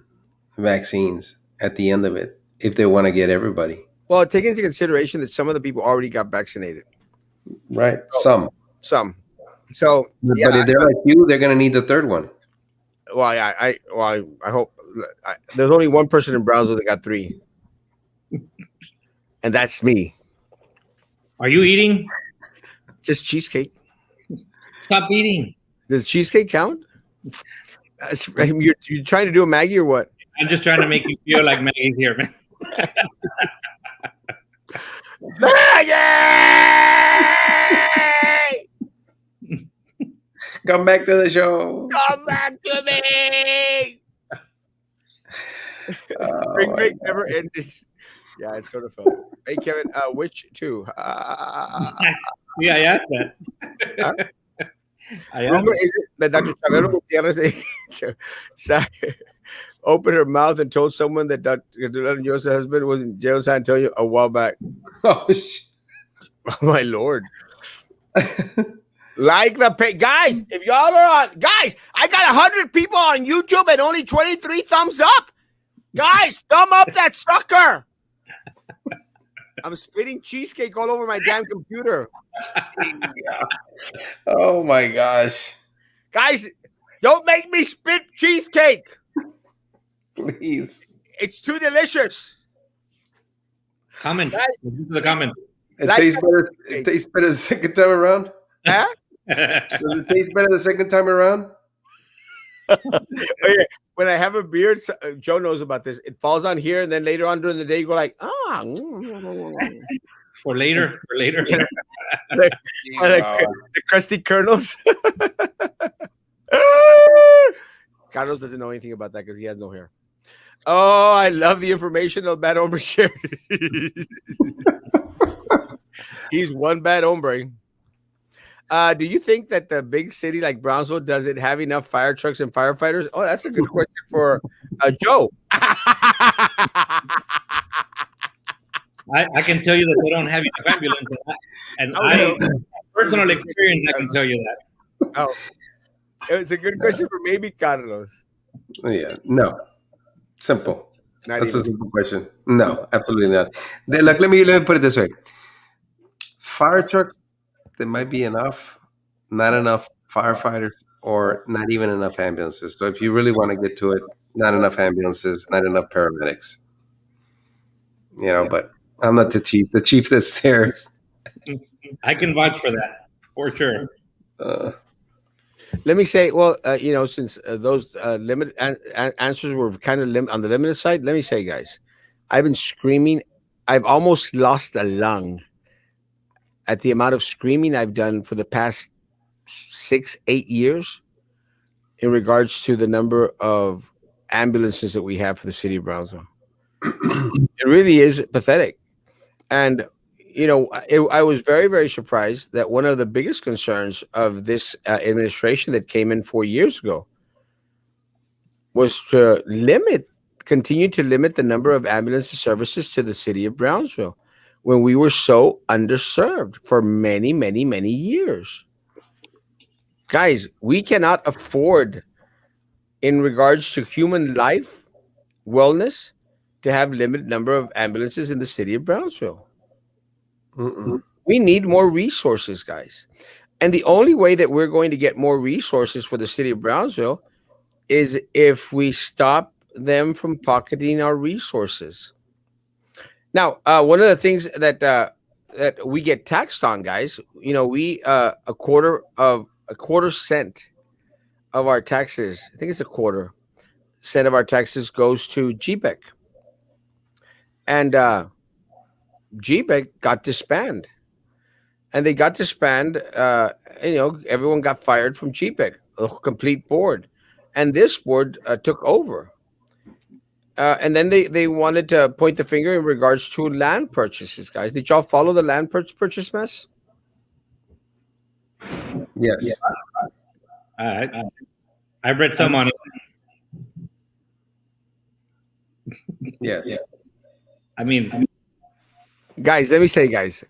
vaccines at the end of it if they want to get everybody.
Well, take into consideration that some of the people already got vaccinated.
Right. Some.
So,
but if they're like you, they're gonna need the third one.
Well, I hope there's only one person in Brownsville that got 3, and that's me.
Are you eating?
Just cheesecake.
Stop eating.
Does cheesecake count? You're trying to do a Maggie or what?
I'm just trying to make you feel like Maggie's here, man.
Maggie!
Come back to the show.
Come back to me. Spring
my
break
God.
never ended. Yeah, it's sort of felt it. Hey, Kevin, which two?
Yeah, I asked that.
Huh?
I asked.
Rumor is it that Dr. Chavelo Gutierrez sa- opened her mouth and told someone that Dr. Jose's husband was in jail in San Antonio a while back.
Oh, shit.
Oh, my Lord. Like the page. Guys, if y'all are on, guys, I got 100 people on YouTube and only 23 thumbs up. Guys, thumb up that sucker. I'm spitting cheesecake all over my damn computer.
Oh my gosh.
Guys, don't make me spit cheesecake.
Please.
It's too delicious.
Comment.
Guys,
Listen to the comment.
It
like
tastes
that
better. It
cheesecake.
tastes better the second time around.
Huh?
Does it taste better the second time around?
Okay, when I have a beard, Joe knows about this. It falls on here, and then later on during the day, you go like, ah.
For later. For later.
Like
God.
the crusty kernels. Carlos doesn't know anything about that because he has no hair. Oh, I love the information of bad hombre shared. He's one bad hombre. Do you think that the big city like Brownsville does it have enough fire trucks and firefighters? Oh, that's a good question for Joe.
I can tell you that they don't have enough ambulance, and I personal experience, I can tell you that.
Oh, it's a good question for maybe Carlos.
Yeah. No. Simple.
Not
That's a
even.
simple question. No, absolutely not. Look, let me put it this way. Fire trucks, there might be enough, not enough firefighters, or not even enough ambulances. So if you really want to get to it, not enough ambulances, not enough paramedics. But I'm not the chief. The chief that's there.
I can vouch for that for sure.
Let me say, well, since those limited answers were kind of on the limited side, let me say, guys, I've been screaming. I've almost lost a lung at the amount of screaming I've done for the past 6-8 years in regards to the number of ambulances that we have for the city of Brownsville. It really is pathetic. And I was very, very surprised that one of the biggest concerns of this administration that came in 4 years ago was to continue to limit the number of ambulance services to the city of Brownsville when we were so underserved for many, many, many years. Guys, we cannot afford, in regards to human life, wellness, to have limited number of ambulances in the city of Brownsville. We need more resources, guys. And the only way that we're going to get more resources for the city of Brownsville is if we stop them from pocketing our resources. Now, one of the things that we get taxed on, guys, we a quarter cent of our taxes. I think it's a quarter cent of our taxes goes to GPEC, and GPEC got disbanded. And they got disbanded. Everyone got fired from GPEC, a complete board, and this board took over. And then they wanted to point the finger in regards to land purchases, guys. Did y'all follow the land purchase mess?
Yes.
I've read some on it.
Yes.
I mean,
Guys, let me say, guys,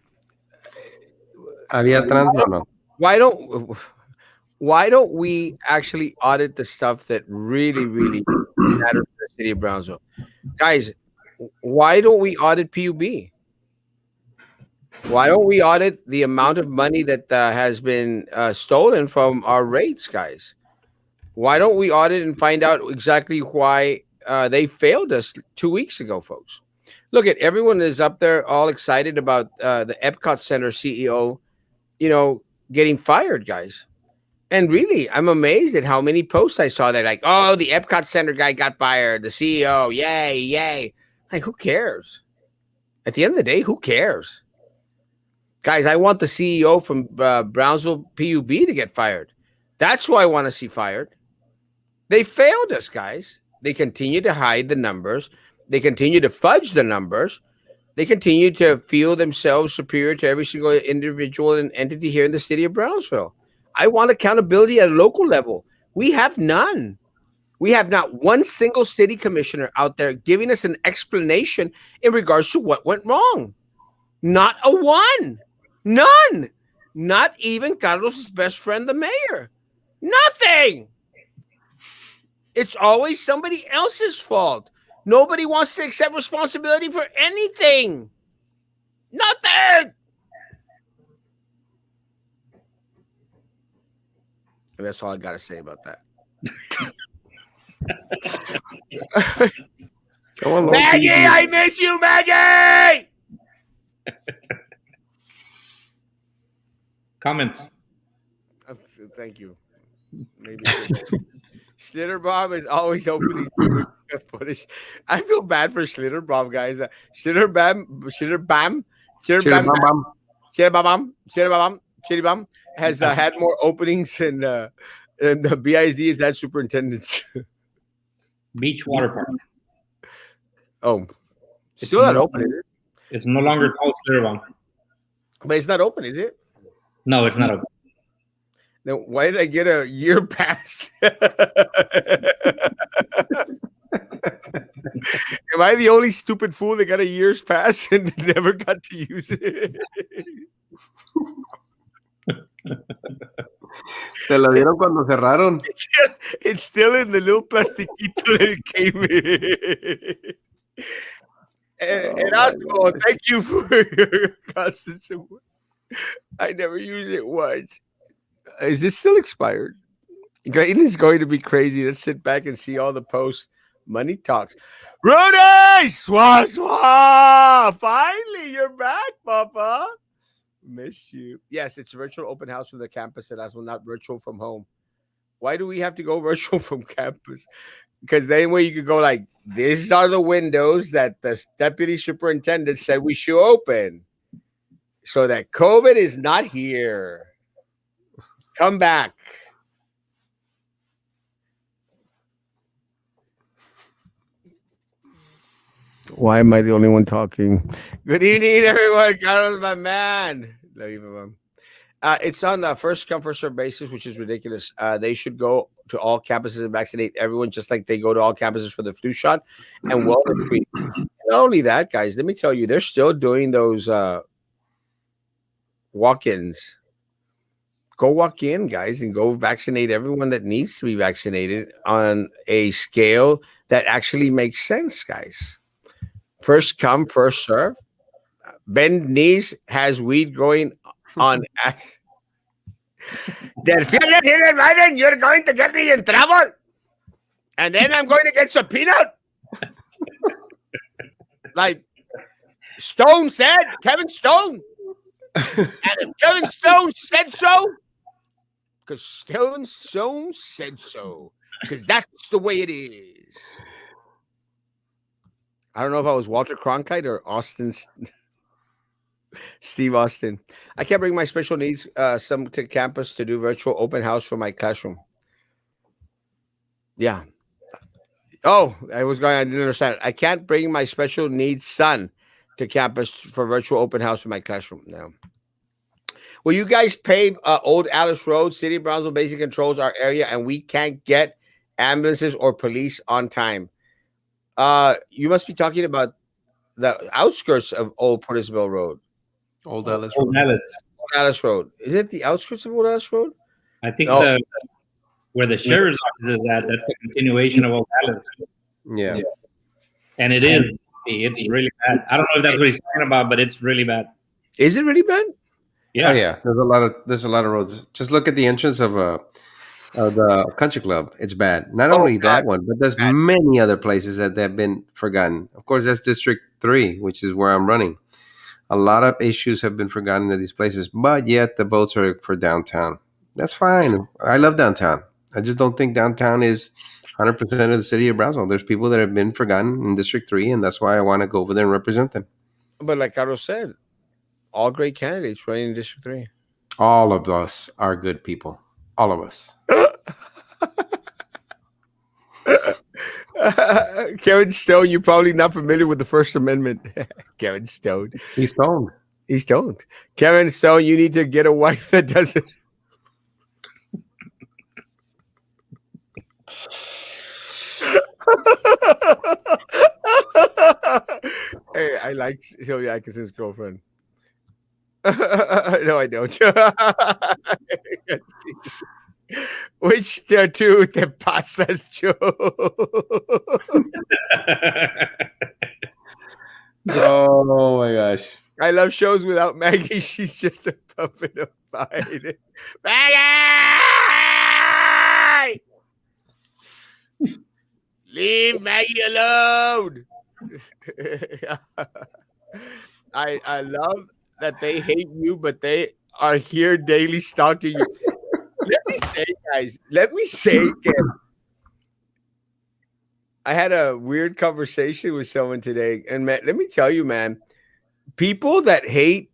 Había trans o no?
why don't we actually audit the stuff that really, really matters to the city of Brownsville? Guys, why don't we audit PUB? Why don't we audit the amount of money that has been stolen from our rates, guys? Why don't we audit and find out exactly why they failed us 2 weeks ago, folks? Look, everyone is up there all excited about the Epcot Center CEO, getting fired, guys. And really, I'm amazed at how many posts I saw that, like, oh, the Epcot Center guy got fired, the CEO, yay, yay. Like, who cares? At the end of the day, who cares? Guys, I want the CEO from Brownsville PUB to get fired. That's who I want to see fired. They failed us, guys. They continue to hide the numbers. They continue to fudge the numbers. They continue to feel themselves superior to every single individual and entity here in the city of Brownsville. I want accountability at a local level. We have none. We have not one single city commissioner out there giving us an explanation in regards to what went wrong. Not a one. None. Not even Carlos's best friend, the mayor. Nothing. It's always somebody else's fault. Nobody wants to accept responsibility for anything. Nothing. And that's all I got to say about that.
Come on,
Maggie, I miss you, Maggie.
Comments.
Thank you. Maybe Schlitterbomb is always opening footage. I feel bad for Schlitterbomb, guys. Schlitterbam has had more openings in the BISD as that superintendents.
Beach water park.
Oh, still not open, is it?
It's no longer called Slitterbomb.
But it's not open, is it?
No, it's not open.
Then why did I get a year pass? Am I the only stupid fool that got a year's pass and never got to use it?
Te lo dieron cuando cerraron.
It's still in the little plastiquito that it came in. Erasmo, thank you for your constant support. I never used it once. Is it still expired? Clayton is going to be crazy. Let's sit back and see all the posts. Money talks. Rudy! Swah, swah! Finally, you're back, Papa. Miss you. Yes, it's a virtual open house from the campus at Erasmo, not virtual from home. Why do we have to go virtual from campus? Because then where you could go like, these are the windows that the deputy superintendent said we should open so that COVID is not here. Come back. Why am I the only one talking? Good evening, everyone. Carlos, my man. Love you, mom. It's on a first come, first serve basis, which is ridiculous. They should go to all campuses and vaccinate everyone just like they go to all campuses for the flu shot and wellness treat. Not only that, guys, let me tell you, they're still doing those walk-ins. Go walk in, guys, and go vaccinate everyone that needs to be vaccinated on a scale that actually makes sense, guys. First come, first serve. Bend knees has weed growing on. Then you're going to get me in trouble. And then I'm going to get subpoenaed. Like Stone said, Kevin Stone. And if Kevin Stone said so, because Kevin Stone said so, because that's the way it is. I don't know if I was Walter Cronkite or Steve Austin. I can't bring my special needs some to campus to do virtual open house for my classroom. Yeah. Oh, I didn't understand. I can't bring my special needs son to campus for virtual open house for my classroom. No. Will you guys pave Old Alice Road? City of Brownsville basic controls our area, and we can't get ambulances or police on time. You must be talking about the outskirts of Old Portisville Road.
Old Alice
Old
Road.
Alice Road. Is it the outskirts of Old Alice Road?
I think where the sheriff's office is at, that's the continuation of Old Alice.
Yeah.
And it is. It's really bad. I don't know if that's what he's talking about, but it's really bad.
Is it really bad?
Yeah.
Oh yeah. There's a lot of roads. Just look at the entrance of the country club. It's bad. Not only that one, but there's many other places that have been forgotten. Of course, that's District 3, which is where I'm running. A lot of issues have been forgotten at these places, but yet the votes are for downtown. That's fine. I love downtown. I just don't think downtown is 100% of the city of Brownsville. There's people that have been forgotten in District 3, and that's why I want to go over there and represent them.
But like Carlos said, all great candidates running in District 3.
All of us are good people. All of us.
Kevin Stone, you're probably not familiar with the First Amendment. Kevin Stone.
He's stoned.
He's stoned. Kevin Stone, you need to get a wife that doesn't. Hey, I like Sylvia Atkinson's girlfriend. No, I don't. Which two te pasas, Joe?
Oh my gosh.
I love shows without Maggie. She's just a puppet of Biden. Maggie! Leave Maggie alone. I love that they hate you, but they are here daily stalking you. Let me say, guys. Let me say again. I had a weird conversation with someone today, and man, let me tell you, man, people that hate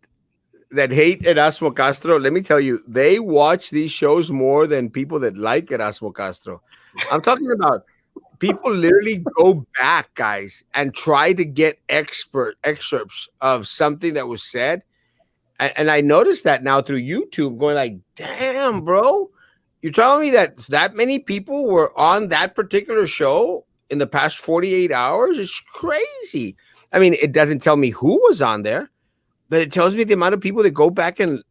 Erasmo Castro, let me tell you, they watch these shows more than people that like Erasmo Castro. I'm talking about people literally go back, guys, and try to get excerpts of something that was said. And I noticed that now through YouTube, going like, damn, bro, you're telling me that many people were on that particular show in the past 48 hours? It's crazy. I mean, it doesn't tell me who was on there, but it tells me the amount of people that go back and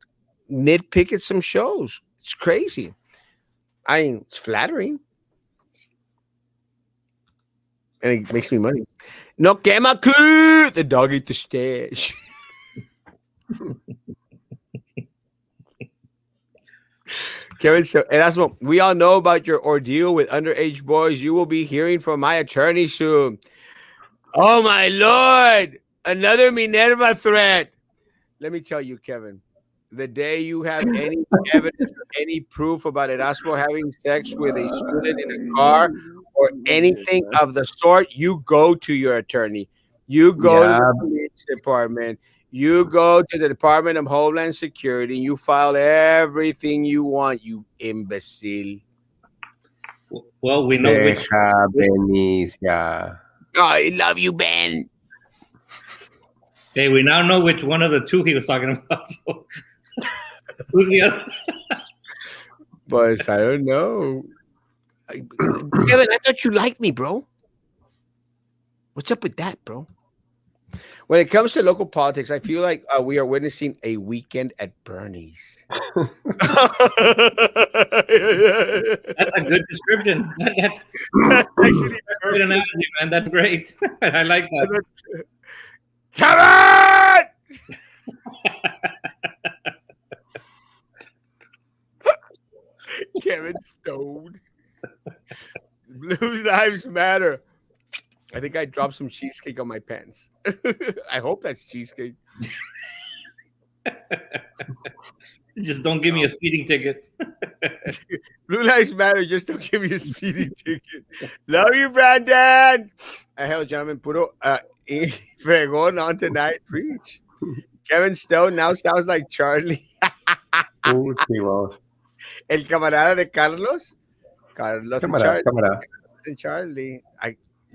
nitpick at some shows. It's crazy. I mean, it's flattering. And it makes me money. No quema clue. The dog ate the stash. Kevin, so Erasmo, we all know about your ordeal with underage boys. You will be hearing from my attorney soon. Oh my Lord! Another Minerva threat. Let me tell you, Kevin. The day you have any evidence or any proof about Erasmo having sex with a student in a car or anything of the sort, you go to your attorney. You go to the police department. You go to the Department of Homeland Security. You file everything you want, you imbecile.
Well, we know which.
Benicia.
Oh, I love you, Ben.
Hey, we now know which one of the two he was talking about. So. Who's the other?
But I don't know. Kevin, I thought you liked me, bro. What's up with that, bro? When it comes to local politics, I feel like we are witnessing a weekend at Bernie's.
That's a good description. That's actually a good analogy, man. That's great. I like that.
Kevin! Kevin Stone. Blue Lives Matter. I think I dropped some cheesecake on my pants. I hope that's cheesecake.
Just don't give me a speeding ticket.
Blue Lives Matter. Just don't give me a speeding ticket. Love you, Brandon. Hell, gentlemen, puro fregón on tonight. Preach. Kevin Stone now sounds like Charlie.
Sí, vamos.
El camarada de Carlos. Carlos
Cámara, cámara.
and Charlie.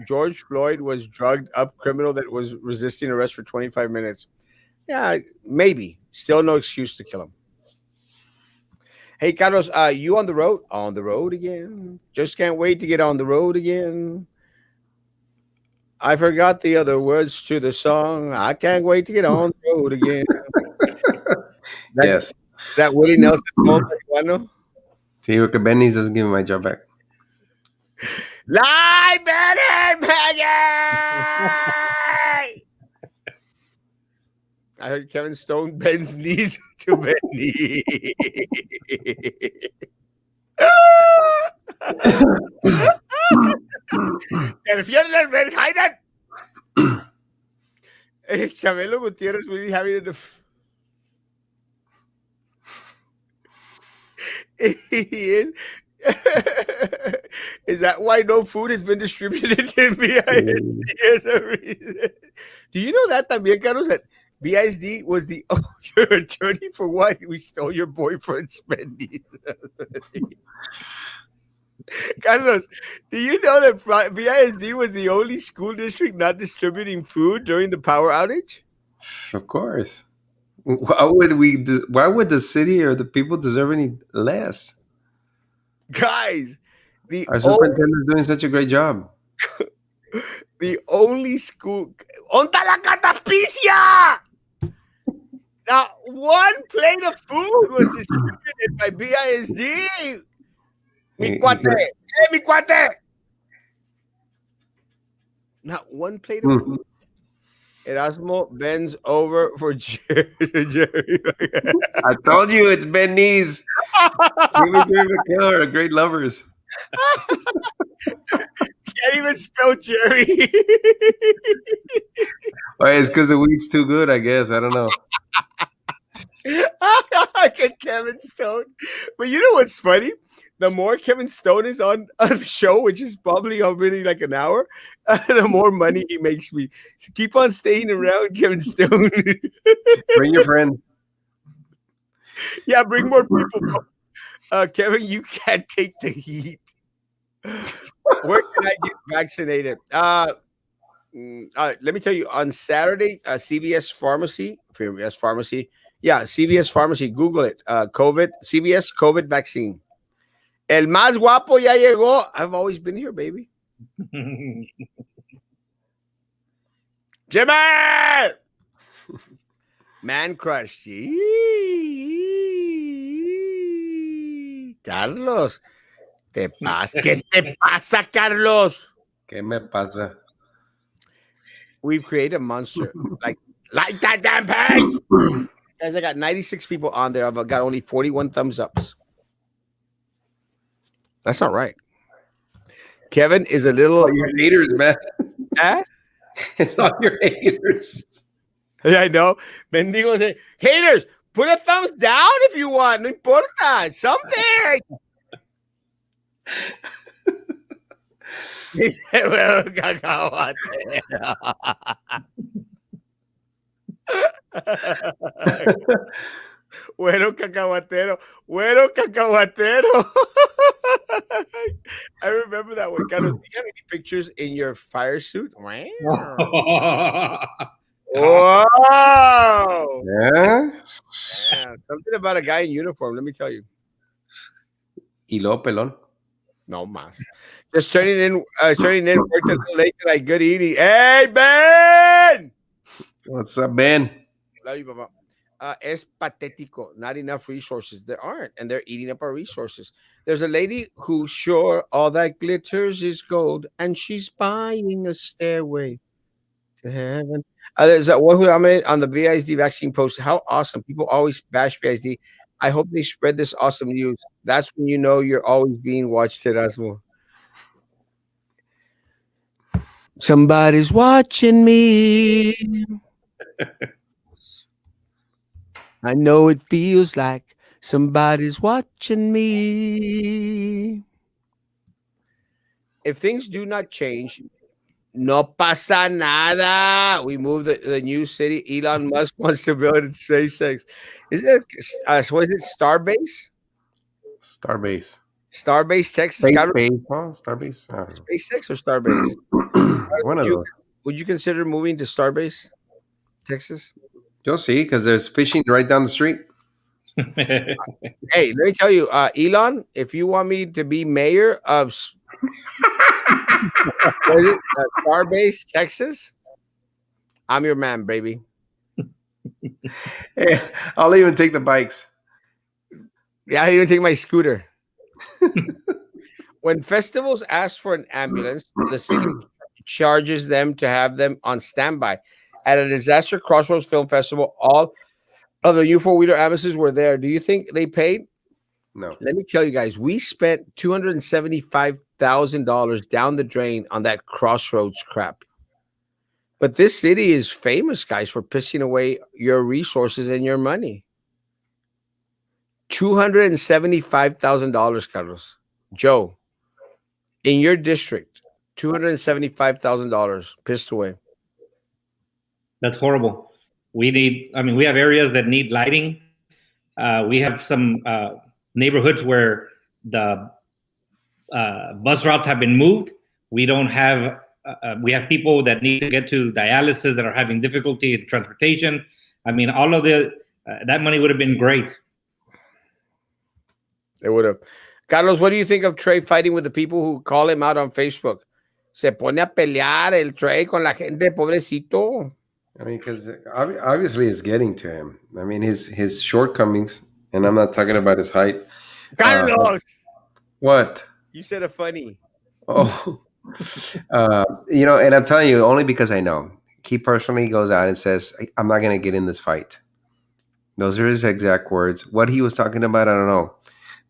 George Floyd was drugged up criminal that was resisting arrest for 25 minutes. Yeah, maybe. Still no excuse to kill him. Hey, Carlos, you on the road? On the road again. Just can't wait to get on the road again. I forgot the other words to the song. I can't wait to get on the road again.
Yes.
That Willie Nelson song, Marihuano?
See, look, Benny's doesn't give me my job back.
Lie, Benny, Maggie! I heard Kevin Stone bends knees to Benny. El fiel del Verheiden. Chabelo Gutierrez really having a he is. Is that why no food has been distributed in BISD as a reason? Do you know that también, Carlos, that BISD was the your attorney for what? We stole your boyfriend's pennies. Carlos, do you know that BISD was the only school district not distributing food during the power outage?
Of course. Why would the city or the people deserve any less?
Guys, the
Our
only
superintendent's doing such a great job.
the only school. ¡Onta la catapicia! Now, one plate of food was distributed by BISD. Mi cuate. Hey, mi cuate. Not one plate of food. Erasmo bends over for Jerry.
I told you it's Ben Knees. Jimmy Jerry McKellar are great lovers.
Can't even spell Jerry.
Well, it's because the weed's too good, I guess. I don't know.
Get Kevin Stone. But you know what's funny? The more Kevin Stone is on the show, which is probably already like an hour, the more money he makes me. So keep on staying around, Kevin Stone.
Bring your friend.
Yeah, bring more people. Kevin, you can't take the heat. Where can I get vaccinated? Let me tell you, on Saturday, CVS Pharmacy, CVS Pharmacy, Google it. CVS COVID vaccine. El más guapo ya llegó. I've always been here, baby. Jimmy! Man crush. Carlos. ¿Qué te pasa, Carlos?
¿Qué me pasa?
We've created a monster. Like that damn page. Guys, I got 96 people on there. I've got only 41 thumbs ups. That's not right. Kevin is a little.
All your haters, man. It's all your haters.
Yeah, I know. Mendigo say, haters, put a thumbs down if you want. No importa. Something. He said, well, cacahuatero. Güero cacahuatero. Güero cacahuatero. I remember that one. Carlos, do you have any pictures in your fire suit? Wow. Whoa.
Yeah.
Something about a guy in uniform. Let me tell you.
Y luego pelón.
No más. Just turning in, worked a little late tonight. Good eating. Hey, Ben!
What's up, Ben?
Love you, Papa. Es patético. Not enough resources. There aren't, and they're eating up our resources. There's a lady who's sure all that glitters is gold, and she's buying a stairway to heaven. There's that one who commented on the BISD vaccine post. How awesome. People always bash BISD. I hope they spread this awesome news. That's when you know you're always being watched, Erasmo. Somebody's watching me. I know it feels like somebody's watching me. If things do not change, no pasa nada. We move the new city. Elon Musk wants to build in SpaceX. Is it what is it? Starbase?
Starbase.
Starbase, Texas.
Starbase. Starbase.
SpaceX or Starbase?
One of those.
Would you consider moving to Starbase, Texas?
You'll see, because there's fishing right down the street.
Hey, let me tell you, Elon, if you want me to be mayor of Starbase, Texas, I'm your man, baby.
Hey, I'll even take the bikes.
Yeah, I'll even take my scooter. When festivals ask for an ambulance, the city charges them to have them on standby. At a Disaster Crossroads Film Festival, all of the U4 Wheeler ambulances were there. Do you think they paid?
No.
Let me tell you guys, we spent $275,000 down the drain on that Crossroads crap. But this city is famous, guys, for pissing away your resources and your money. $275,000, Carlos. Joe, in your district, $275,000 pissed away.
That's horrible. We have areas that need lighting. We have some neighborhoods where the bus routes have been moved. We don't have. We have people that need to get to dialysis that are having difficulty in transportation. I mean, all of the that money would have been great.
It would have. Carlos, what do you think of Trey fighting with the people who call him out on Facebook? Se pone a pelear el Trey con la gente, pobrecito.
I mean, because obviously it's getting to him. I mean, his shortcomings, and I'm not talking about his height.
Carlos,
What?
you said a funny.
Oh, and I'm telling you only because I know he personally goes out and says, "I'm not going to get in this fight." Those are his exact words. What he was talking about, I don't know.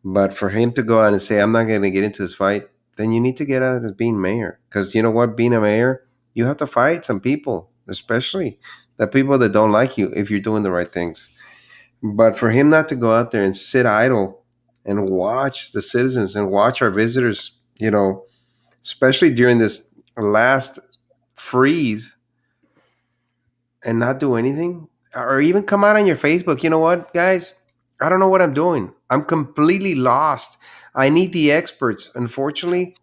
But for him to go out and say, "I'm not going to get into this fight," then you need to get out as being mayor. Because you know what? Being a mayor, you have to fight some people, especially the people that don't like you if you're doing the right things. But for him not to go out there and sit idle and watch the citizens and watch our visitors, especially during this last freeze and not do anything or even come out on your Facebook. You know what, guys? I don't know what I'm doing. I'm completely lost. I need the experts. Unfortunately,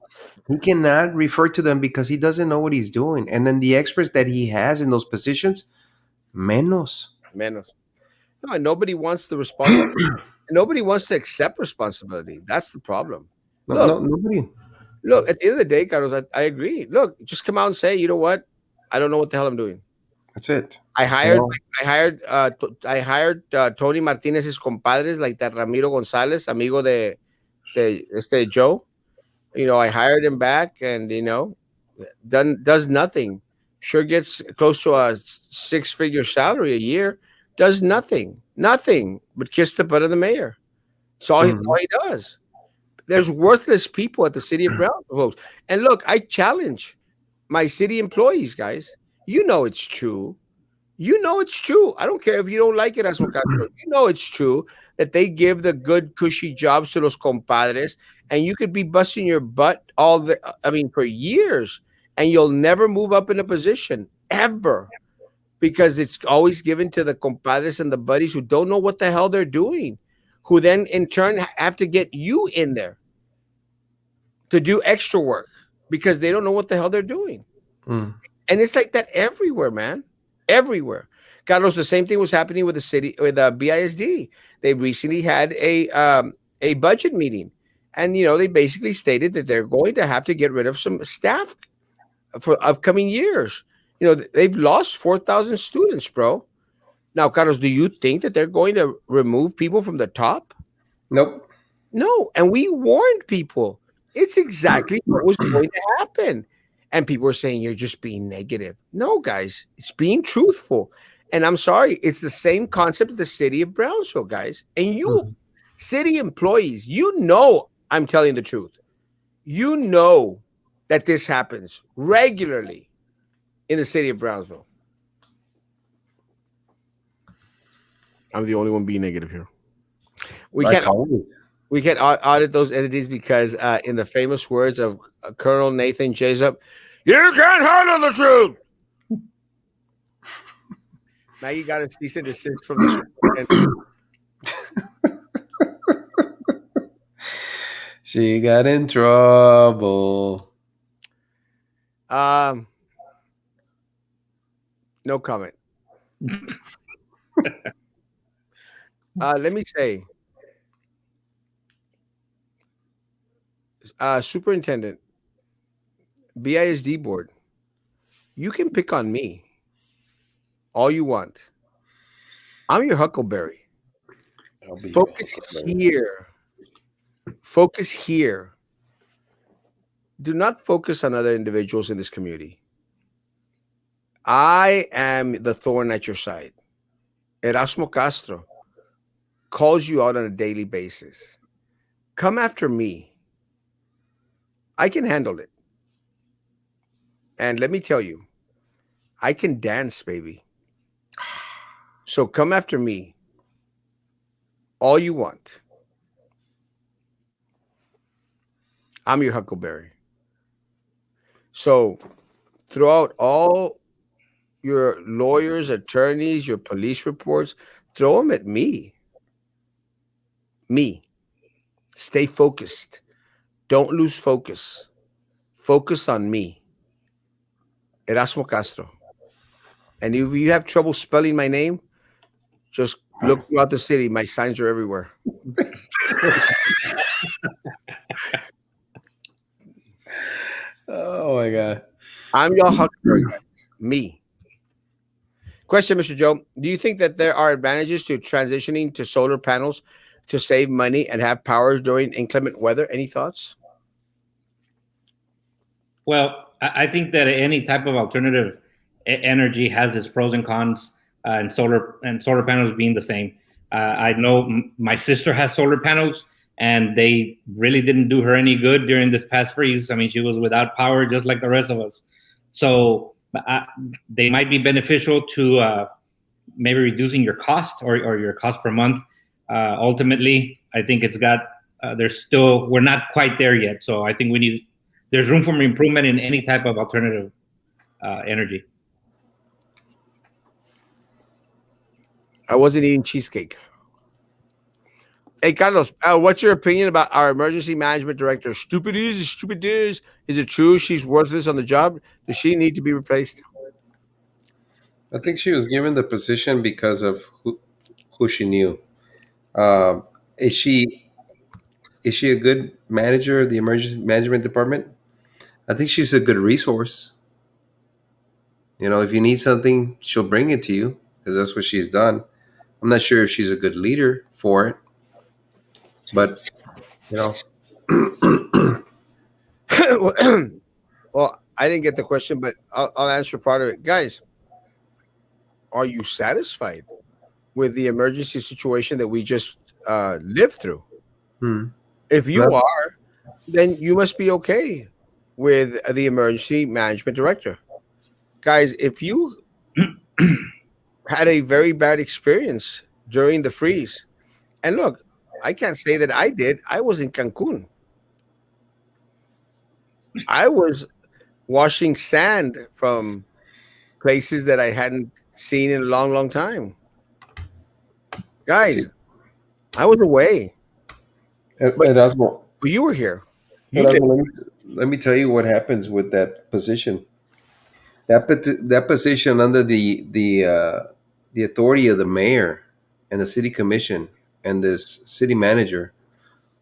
he cannot refer to them because he doesn't know what he's doing. And then the experts that he has in those positions, menos.
Menos. No, and nobody wants the responsibility. Nobody wants to accept responsibility. That's the problem.
Nobody.
Look, at the end of the day, Carlos, I agree. Look, just come out and say, you know what? I don't know what the hell I'm doing.
That's it.
I hired,
Well,
I hired Tony Martinez's compadres like that Ramiro Gonzalez, amigo de Joe. I hired him back, and does nothing. Sure gets close to a six-figure salary a year. Does nothing but kiss the butt of the mayor. That's all he does. There's worthless people at the city of Brownsville, folks. And look, I challenge my city employees, guys. You know it's true. You know it's true. I don't care if you don't like it, Erasmo Castro. You know it's true that they give the good, cushy jobs to los compadres, and you could be busting your butt for years, and you'll never move up in a position ever because it's always given to the compadres and the buddies who don't know what the hell they're doing, who then in turn have to get you in there to do extra work because they don't know what the hell they're doing.
mm.
And it's like that everywhere, man. Everywhere. Carlos, the same thing was happening with the BISD. They recently had a budget meeting. And, they basically stated that they're going to have to get rid of some staff for upcoming years. They've lost 4,000 students, bro. Now, Carlos, do you think that they're going to remove people from the top?
Nope.
No. And we warned people. It's exactly what was going to happen. And people are saying you're just being negative. No, guys, it's being truthful. And I'm sorry, it's the same concept of the city of Brownsville, guys. And you, city employees, I'm telling the truth. You know that this happens regularly in the city of Brownsville. I'm the only one being negative here. We can't audit those entities because, in the famous words of Colonel Nathan Jessup, you can't handle the truth. Now you got to cease and desist from the.
She got in trouble.
No comment. Let me say, Superintendent, BISD board, you can pick on me all you want. I'm your huckleberry. Focus here. Focus here. Do not focus on other individuals in this community. I am the thorn at your side. Erasmo Castro calls you out on a daily basis. Come after me. I can handle it. And let me tell you, I can dance, baby. So come after me all you want. I'm your huckleberry. So throw out all your lawyers, attorneys, your police reports, throw them at me. Me. Stay focused. Don't lose focus. Focus on me, Erasmo Castro. And if you have trouble spelling my name, just look throughout the city. My signs are everywhere.
Oh my God.
I'm your Huckleberry, guys. Me. Question, Mr. Joe. Do you think that there are advantages to transitioning to solar panels to save money and have power during inclement weather? Any thoughts?
Well, I think that any type of alternative energy has its pros and cons, and solar panels being the same. I know my sister has solar panels, and they really didn't do her any good during this past freeze. I mean, she was without power just like the rest of us. So they might be beneficial to maybe reducing your cost or your cost per month. Ultimately, I think it's got there's still we're not quite there yet. So I think there's room for improvement in any type of alternative energy.
I wasn't eating cheesecake. Hey, Carlos, what's your opinion about our emergency management director? Stupid is, stupid is. Is it true she's worthless on the job? Does she need to be replaced?
I think she was given the position because of who she knew. Um, is she a good manager of the emergency management department? I think she's a good resource. You know, if you need something, she'll bring it to you because that's what she's done. I'm not sure if she's a good leader for it, but you know,
Well, I didn't get the question, but I'll answer part of it. Guys, are you satisfied with the emergency situation that we just lived through?
hmm,
If you
no,
are, then you must be okay with the emergency management director. Guys, if you had a very bad experience during the freeze, and look, I can't say that I did. I was in Cancun. I was washing sand from places that I hadn't seen in a long, long time.
see,
Guys, I was away, but,
Erasmo,
but you were here. You did.
Erasmo, let me tell you what happens with that position. That position under the authority of the mayor and the city commission and this city manager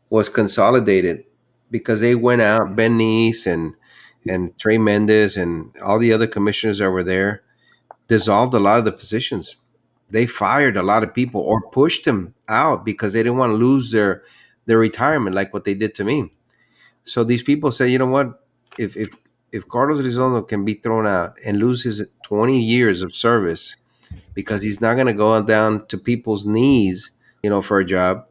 was consolidated because they went out, Ben Neese and Trey Mendez and all the other commissioners that were there dissolved a lot of the positions. They fired a lot of people or pushed them out because they didn't want to lose their retirement like what they did to me. So these people say, you know what, if Carlos Rizondo can be thrown out and lose his 20 years of service because he's not going to go down to people's knees, for a job,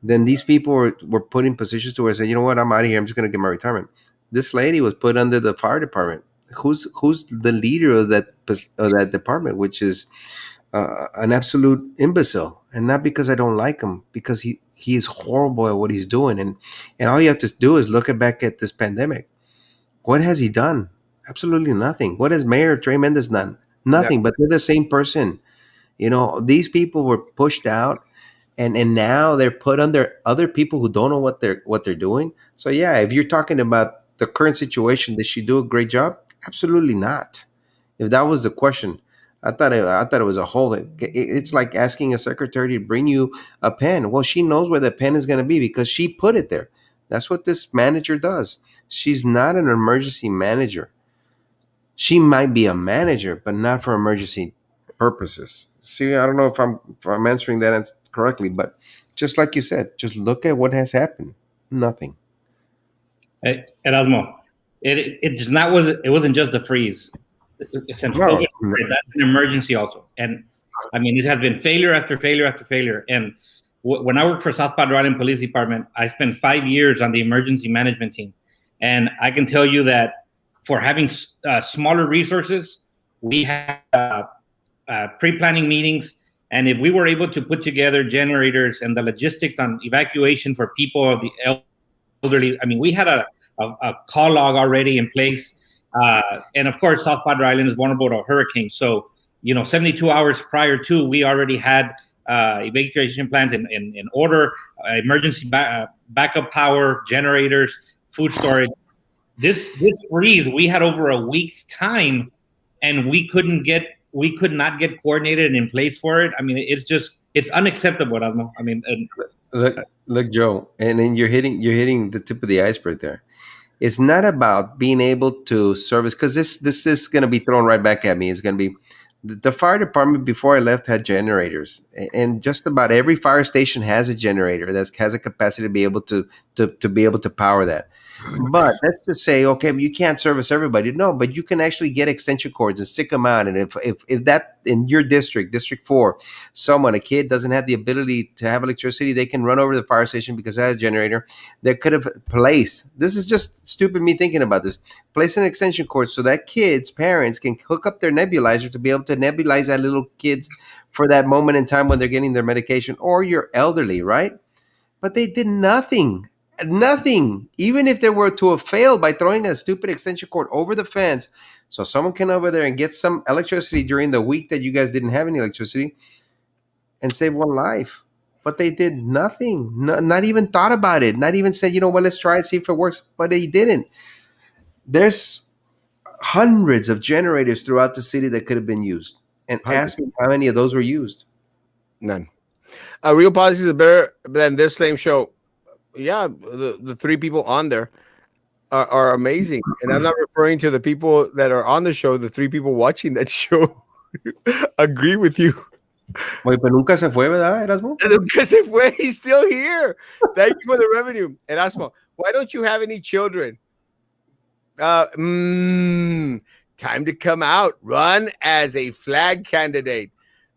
then these people were put in positions to where they say, you know what, I'm out of here. I'm just going to get my retirement. This lady was put under the fire department. Who's the leader of that department, which is an absolute imbecile, and not because I don't like him, because he is horrible at what he's doing, and all you have to do is look back at this pandemic. What has he done? Absolutely nothing. What has Mayor Trey Mendez done?
No,
Nothing. But they're the same person. These people were pushed out, and now they're put under other people who don't know what they're doing. So yeah, if you're talking about the current situation, did she do a great job? Absolutely not. If that was the question, I thought it was a whole. It's like asking a secretary to bring you a pen. Well, she knows where the pen is going to be because she put it there. That's what this manager does. She's not an emergency manager. She might be a manager, but not for emergency purposes. See, I don't know if I'm answering that correctly, but just like you said, just look at what has happened. Nothing.
Erasmo, it just not was it wasn't just the freeze. Since
No,
COVID, that's an emergency also, and I mean it has been failure after failure after failure. And when I worked for South Padre Island Police Department, I spent 5 years on the emergency management team, and I can tell you that for having smaller resources, we had pre-planning meetings, and if we were able to put together generators and the logistics on evacuation for people of the elderly, I mean, we had a call log already in place. And of course, South Padre Island is vulnerable to hurricanes. So, 72 hours prior to, we already had evacuation plans in order, emergency backup power, generators food storage. This freeze, we had over a week's time, and we could not get coordinated in place for it. I mean, it's unacceptable, Erasmo. I mean,
Look, Joe, and then you're hitting the tip of the iceberg there. It's not about being able to service, because this is going to be thrown right back at me. It's going to be the fire department before I left had generators, and just about every fire station has a generator that has a capacity to be able to be able to power that. But let's just say, okay, you can't service everybody. No, but you can actually get extension cords and stick them out. And if that in your District 4, a kid doesn't have the ability to have electricity, they can run over to the fire station because it has a generator. They could have placed, this is just stupid me thinking about this, place an extension cord so that kids' parents can hook up their nebulizer to be able to nebulize that little kids for that moment in time when they're getting their medication, or your elderly, right? But they did nothing. Nothing. Even if they were to have failed by throwing a stupid extension cord over the fence so someone can over there and get some electricity during the week that you guys didn't have any electricity and save one life. But they did nothing. Not even thought about it. Not even said, let's try it, see if it works. But they didn't. There's hundreds of generators throughout the city that could have been used. And ask me how many of those were used.
None. Real Politics is better than this lame show. Yeah, the three people on there are amazing. And I'm not referring to the people that are on the show. The three people watching that show agree with you.
Oye, pero nunca se fue, ¿verdad, Erasmo?
Nunca se fue. He's still here. Thank you for the revenue. Erasmo, why don't you have any children? Time to come out. Run as a flag candidate.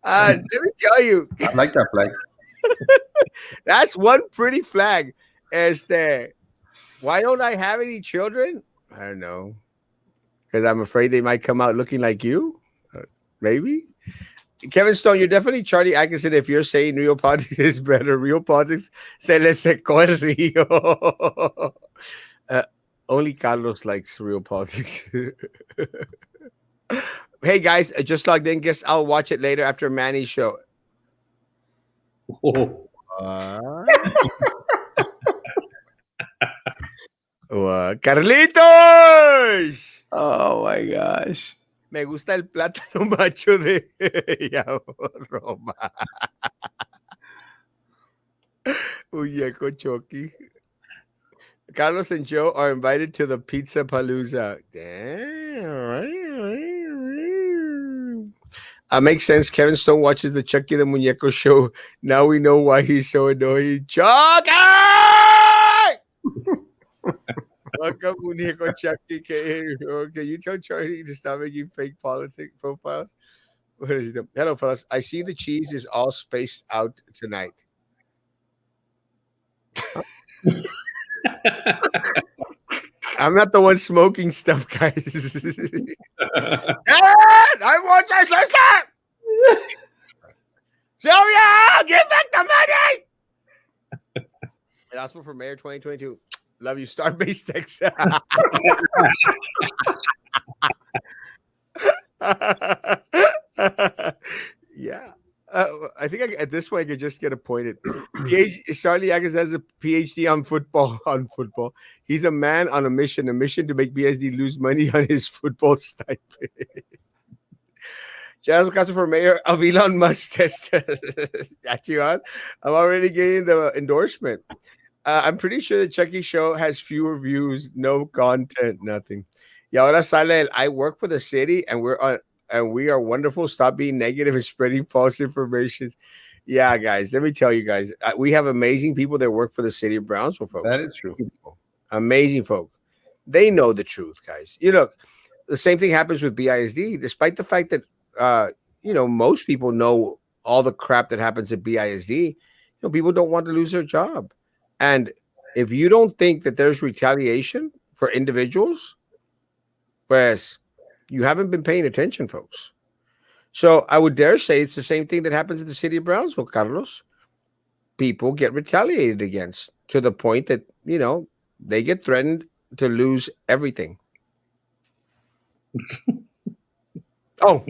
Let me tell you.
I like that flag.
That's one pretty flag. Why don't I have any children? I don't know. Because I'm afraid they might come out looking like you. Maybe. Kevin Stone, you're definitely Charlie Atkinson if you're saying real politics is better. Real politics se le secó el río. Only Carlos likes real politics. Hey, guys, I just logged in. Guess I'll watch it later after Manny's show. Carlitos.
Oh my gosh.
Me gusta el plátano macho de Roma. Uyeco Chucky. Carlos and Joe are invited to the Pizza Palooza. Makes sense. Kevin Stone watches the Chucky the Muñeco show. Now we know why he's so annoying. Chucky! Welcome, Muñeco Chucky. Can you tell Charlie to stop making fake politic profiles? What is it? Hello, fellas. I see the cheese is all spaced out tonight. I'm not the one smoking stuff, guys. I want your sister! Sylvia, give back the money! Erasmo for Mayor 2022. Love you, Starbase Tex. Yeah. I think at this point I could just get appointed. Charlie Agas has a PhD on football. He's a man on a mission to make BISD lose money on his football stipend. Jazz Castro for mayor of Elon Musk test. That you on? I'm already getting the endorsement. I'm pretty sure the Chucky show has fewer views, no content, nothing. Y ahora sale I work for the city and we are wonderful. Stop being negative and spreading false information. Yeah, guys, let me tell you guys, we have amazing people that work for the city of Brownsville, folks.
That is true.
Amazing folk. They know the truth, guys. The same thing happens with BISD, despite the fact that, most people know all the crap that happens at BISD. People don't want to lose their job. And if you don't think that there's retaliation for individuals, pues, you haven't been paying attention, folks. So I would dare say it's the same thing that happens in the city of Brownsville, Carlos. People get retaliated against to the point that, they get threatened to lose everything. Oh,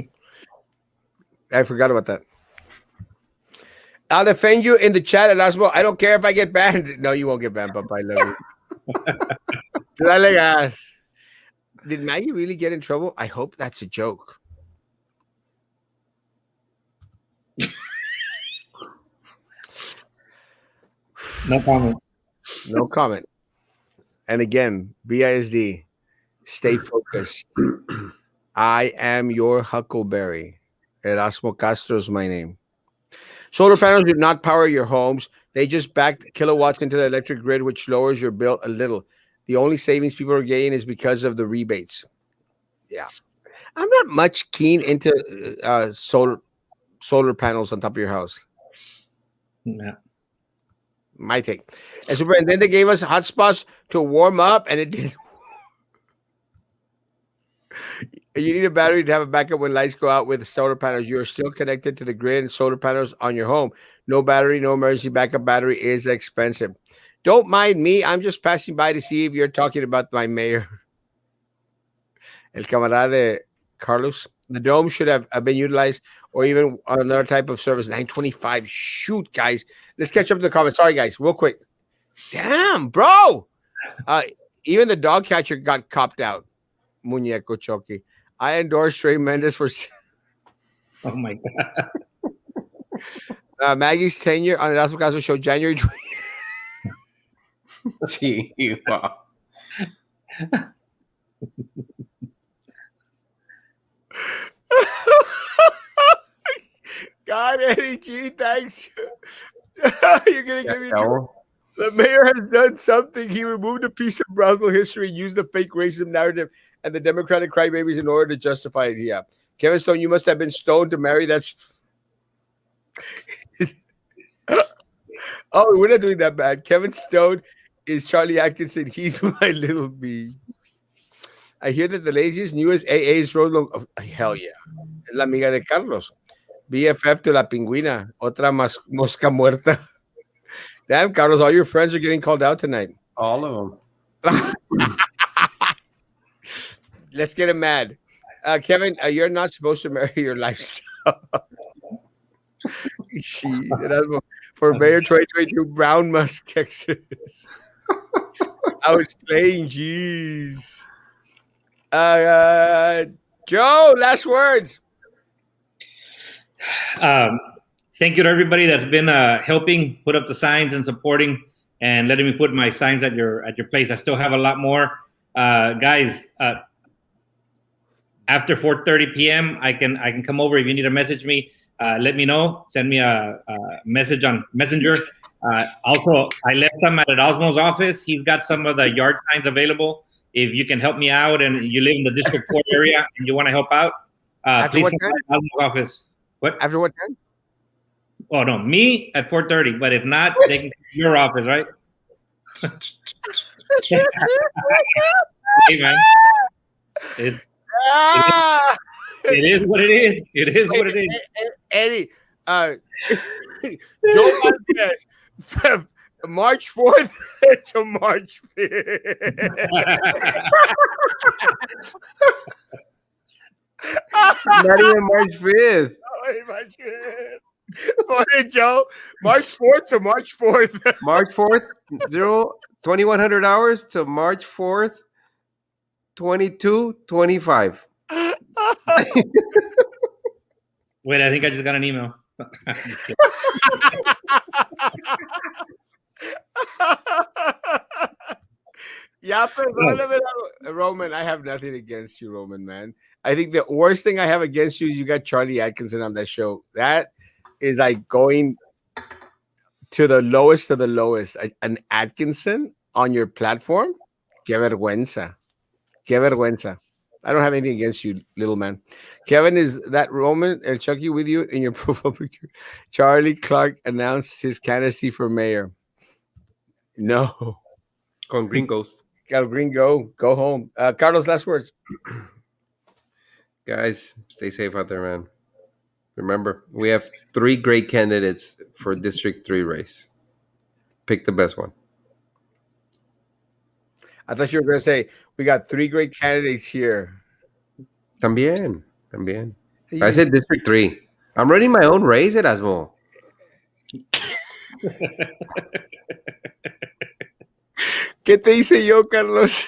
I forgot about that. I'll defend you in the chat, Erasmo. I don't care if I get banned. No, you won't get banned, Papa. I love you. Dale gas. Did Maggie really get in trouble? I hope that's a joke.
No comment.
No comment. And again, BISD, stay focused. I am your Huckleberry. Erasmo Castro is my name. Solar panels do not power your homes. They just back kilowatts into the electric grid, which lowers your bill a little. The only savings people are getting is because of the rebates. Yeah. I'm not much keen into solar panels on top of your house.
Yeah.
My take. And then they gave us hotspots to warm up, and it didn't. You need a battery to have a backup when lights go out with solar panels. You're still connected to the grid and solar panels on your home. No battery, no emergency backup battery is expensive. Don't mind me. I'm just passing by to see if you're talking about my mayor. El camarada de Carlos. The dome should have been utilized or even another type of service. 925. Shoot, guys. Let's catch up to the comments. Sorry, guys. Real quick. Damn, bro. Even the dog catcher got copped out. Muñeco Choki. I endorse Trey Mendes for
Oh my God.
Maggie's tenure on Erasmo Castro show January 20.
Gee, wow.
God, Eddie G, thanks. You're gonna give me trouble. The mayor has done something. He removed a piece of Brownsville history, used the fake racism narrative and the Democratic crybabies in order to justify it. Yeah, Kevin Stone, you must have been stoned to marry that. Oh, we're not doing that bad. Kevin Stone is Charlie Atkinson. He's my little bee. I hear that the laziest, newest AA's road long. Oh, hell yeah. Es la amiga de Carlos. BFF to la pingüina. Otra mosca muerta. Damn, Carlos, all your friends are getting called out tonight.
All of them.
Let's get him mad. Kevin, you're not supposed to marry your lifestyle. For Mayor 2022, Brown Musk, Texas. I was playing, jeez. Joe, last words.
Thank you to everybody that's been helping put up the signs and supporting and letting me put my signs at your place. I still have a lot more, guys. After 4:30 p.m., I can come over if you need to message me. Let me know. Send me a message on Messenger. Also, I left some at Erasmo's office. He's got some of the yard signs available. If you can help me out and you live in the District 4 area and you want to help out, please come to Erasmo's office. What?
After what time?
Oh, no, me at 4:30. But if not, they can come to your office, right? Hey, man. It is what it is. It is what it is.
Eddie, Joe Marquez, March 4th to March 5th.
Not even March 5th.
March 5th. Morning, Joe. March 4th to March 4th.
March 4th, 2100 hours to March 4th, 2225.
Wait, I think I just got an email.
Yeah, Roman, I have nothing against you, Roman, man. I think the worst thing I have against you is you got Charlie Atkinson on that show. That is like going to the lowest of the lowest. An Atkinson on your platform? Que vergüenza. Que vergüenza. I don't have anything against you, little man. Kevin, is that Roman El Chucky with you in your profile picture? Charlie Clark announced his candidacy for mayor. No.
Con gringos.
Got green, go home. Carlos, last words.
Guys, stay safe out there, man. Remember, we have 3 great candidates for District 3 race. Pick the best one.
I thought you were going to say, we got 3 great candidates here.
También. I said District 3. I'm running my own race, Erasmo.
Que ¿Qué te hice yo, Carlos?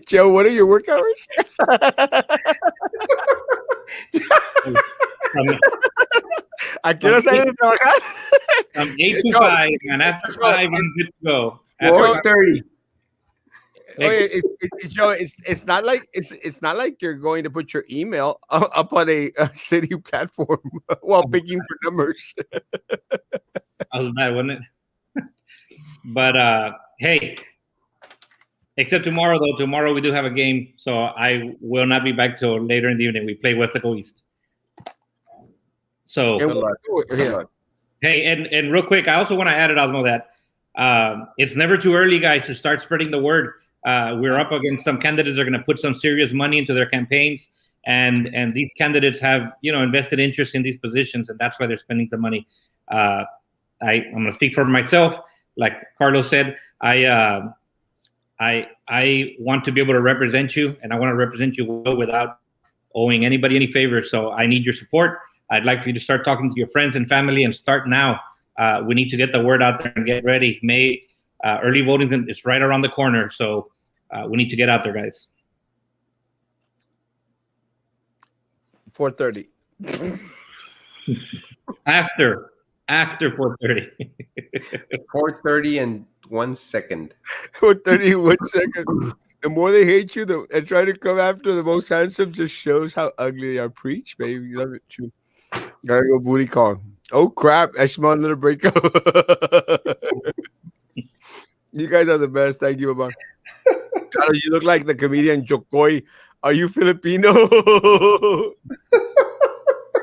Joe, what are your work hours? ¿A qué hora sales de trabajar?
From 8 to
Joe,
5, and after
Joe,
5, I'm good to go. After
4:30.
Oye, Joe, it's not like it's not like you're going to put your email up on a city platform while picking for numbers.
I was mad, wasn't it? But hey, except tomorrow though. Tomorrow we do have a game, so I will not be back till later in the evening. We play Westaco East. So hey, and real quick, I also want to add, Erasmo, that it's never too early, guys, to start spreading the word. We're up against some candidates that are going to put some serious money into their campaigns, and these candidates have invested interest in these positions, and that's why they're spending the money. I'm going to speak for myself. Like Carlos said, I want to be able to represent you, and I want to represent you well without owing anybody any favors. So I need your support. I'd like for you to start talking to your friends and family and start now. We need to get the word out there and get ready. Early voting is right around the corner, so we need to get out there, guys.
4:30.
After 4:30.
4:30 and 1 second.
4:30 1 second. The more they hate you, and try to come after the most handsome, just shows how ugly they are. Preach, baby. You love it. True. Gotta go booty call. Oh crap! I smell another breakup. You guys are the best. Thank you, Amar. Carlos, you look like the comedian Jokoy. Are you Filipino?
I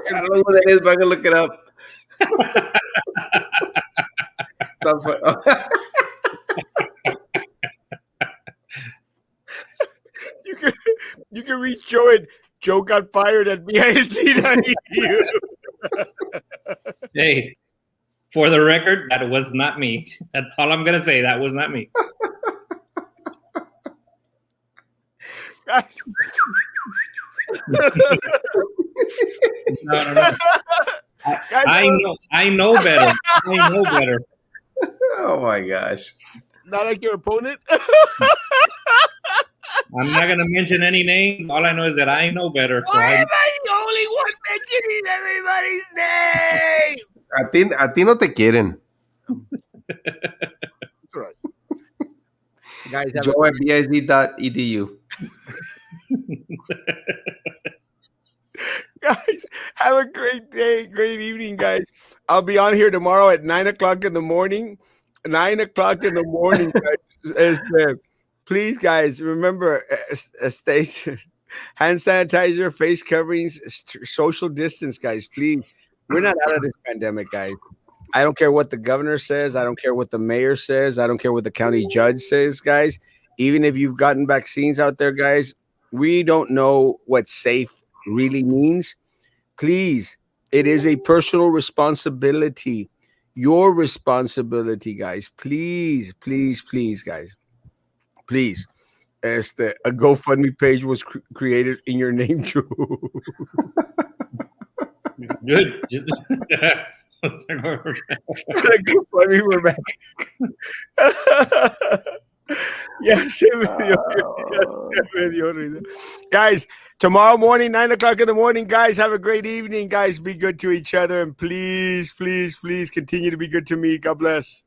don't know who that is, but I'm gonna look it up. Sounds fun.
You can reach Joe and Joe got fired at BISD.
Hey, for the record, that was not me. That's all I'm gonna say. That was not me. No. I know better. I know better.
Oh my gosh.
Not like your opponent.
I'm not gonna mention any names. All I know is that I know better. So
Why am I the only one mentioning everybody's name?
A ti no te quieren.
That's right. Guys,
Joe at BISD.edu.
Guys, have a great day, great evening, guys. I'll be on here tomorrow at 9 o'clock in the morning. 9 o'clock in the morning, guys. Please, guys, remember, stay hand sanitizer, face coverings, social distance, guys. Please, we're not out of this pandemic, guys. I don't care what the governor says. I don't care what the mayor says. I don't care what the county judge says, guys. Even if you've gotten vaccines out there, guys, we don't know what safe really means. Please, it is a personal responsibility. Your responsibility, guys. Please, please, please, guys. Please. A GoFundMe page was created in your name, Drew.
good.
GoFundMe, we're back. Yes, guys, tomorrow morning, 9 o'clock in the morning, guys, have a great evening. Guys, be good to each other. And please, please, please continue to be good to me. God bless.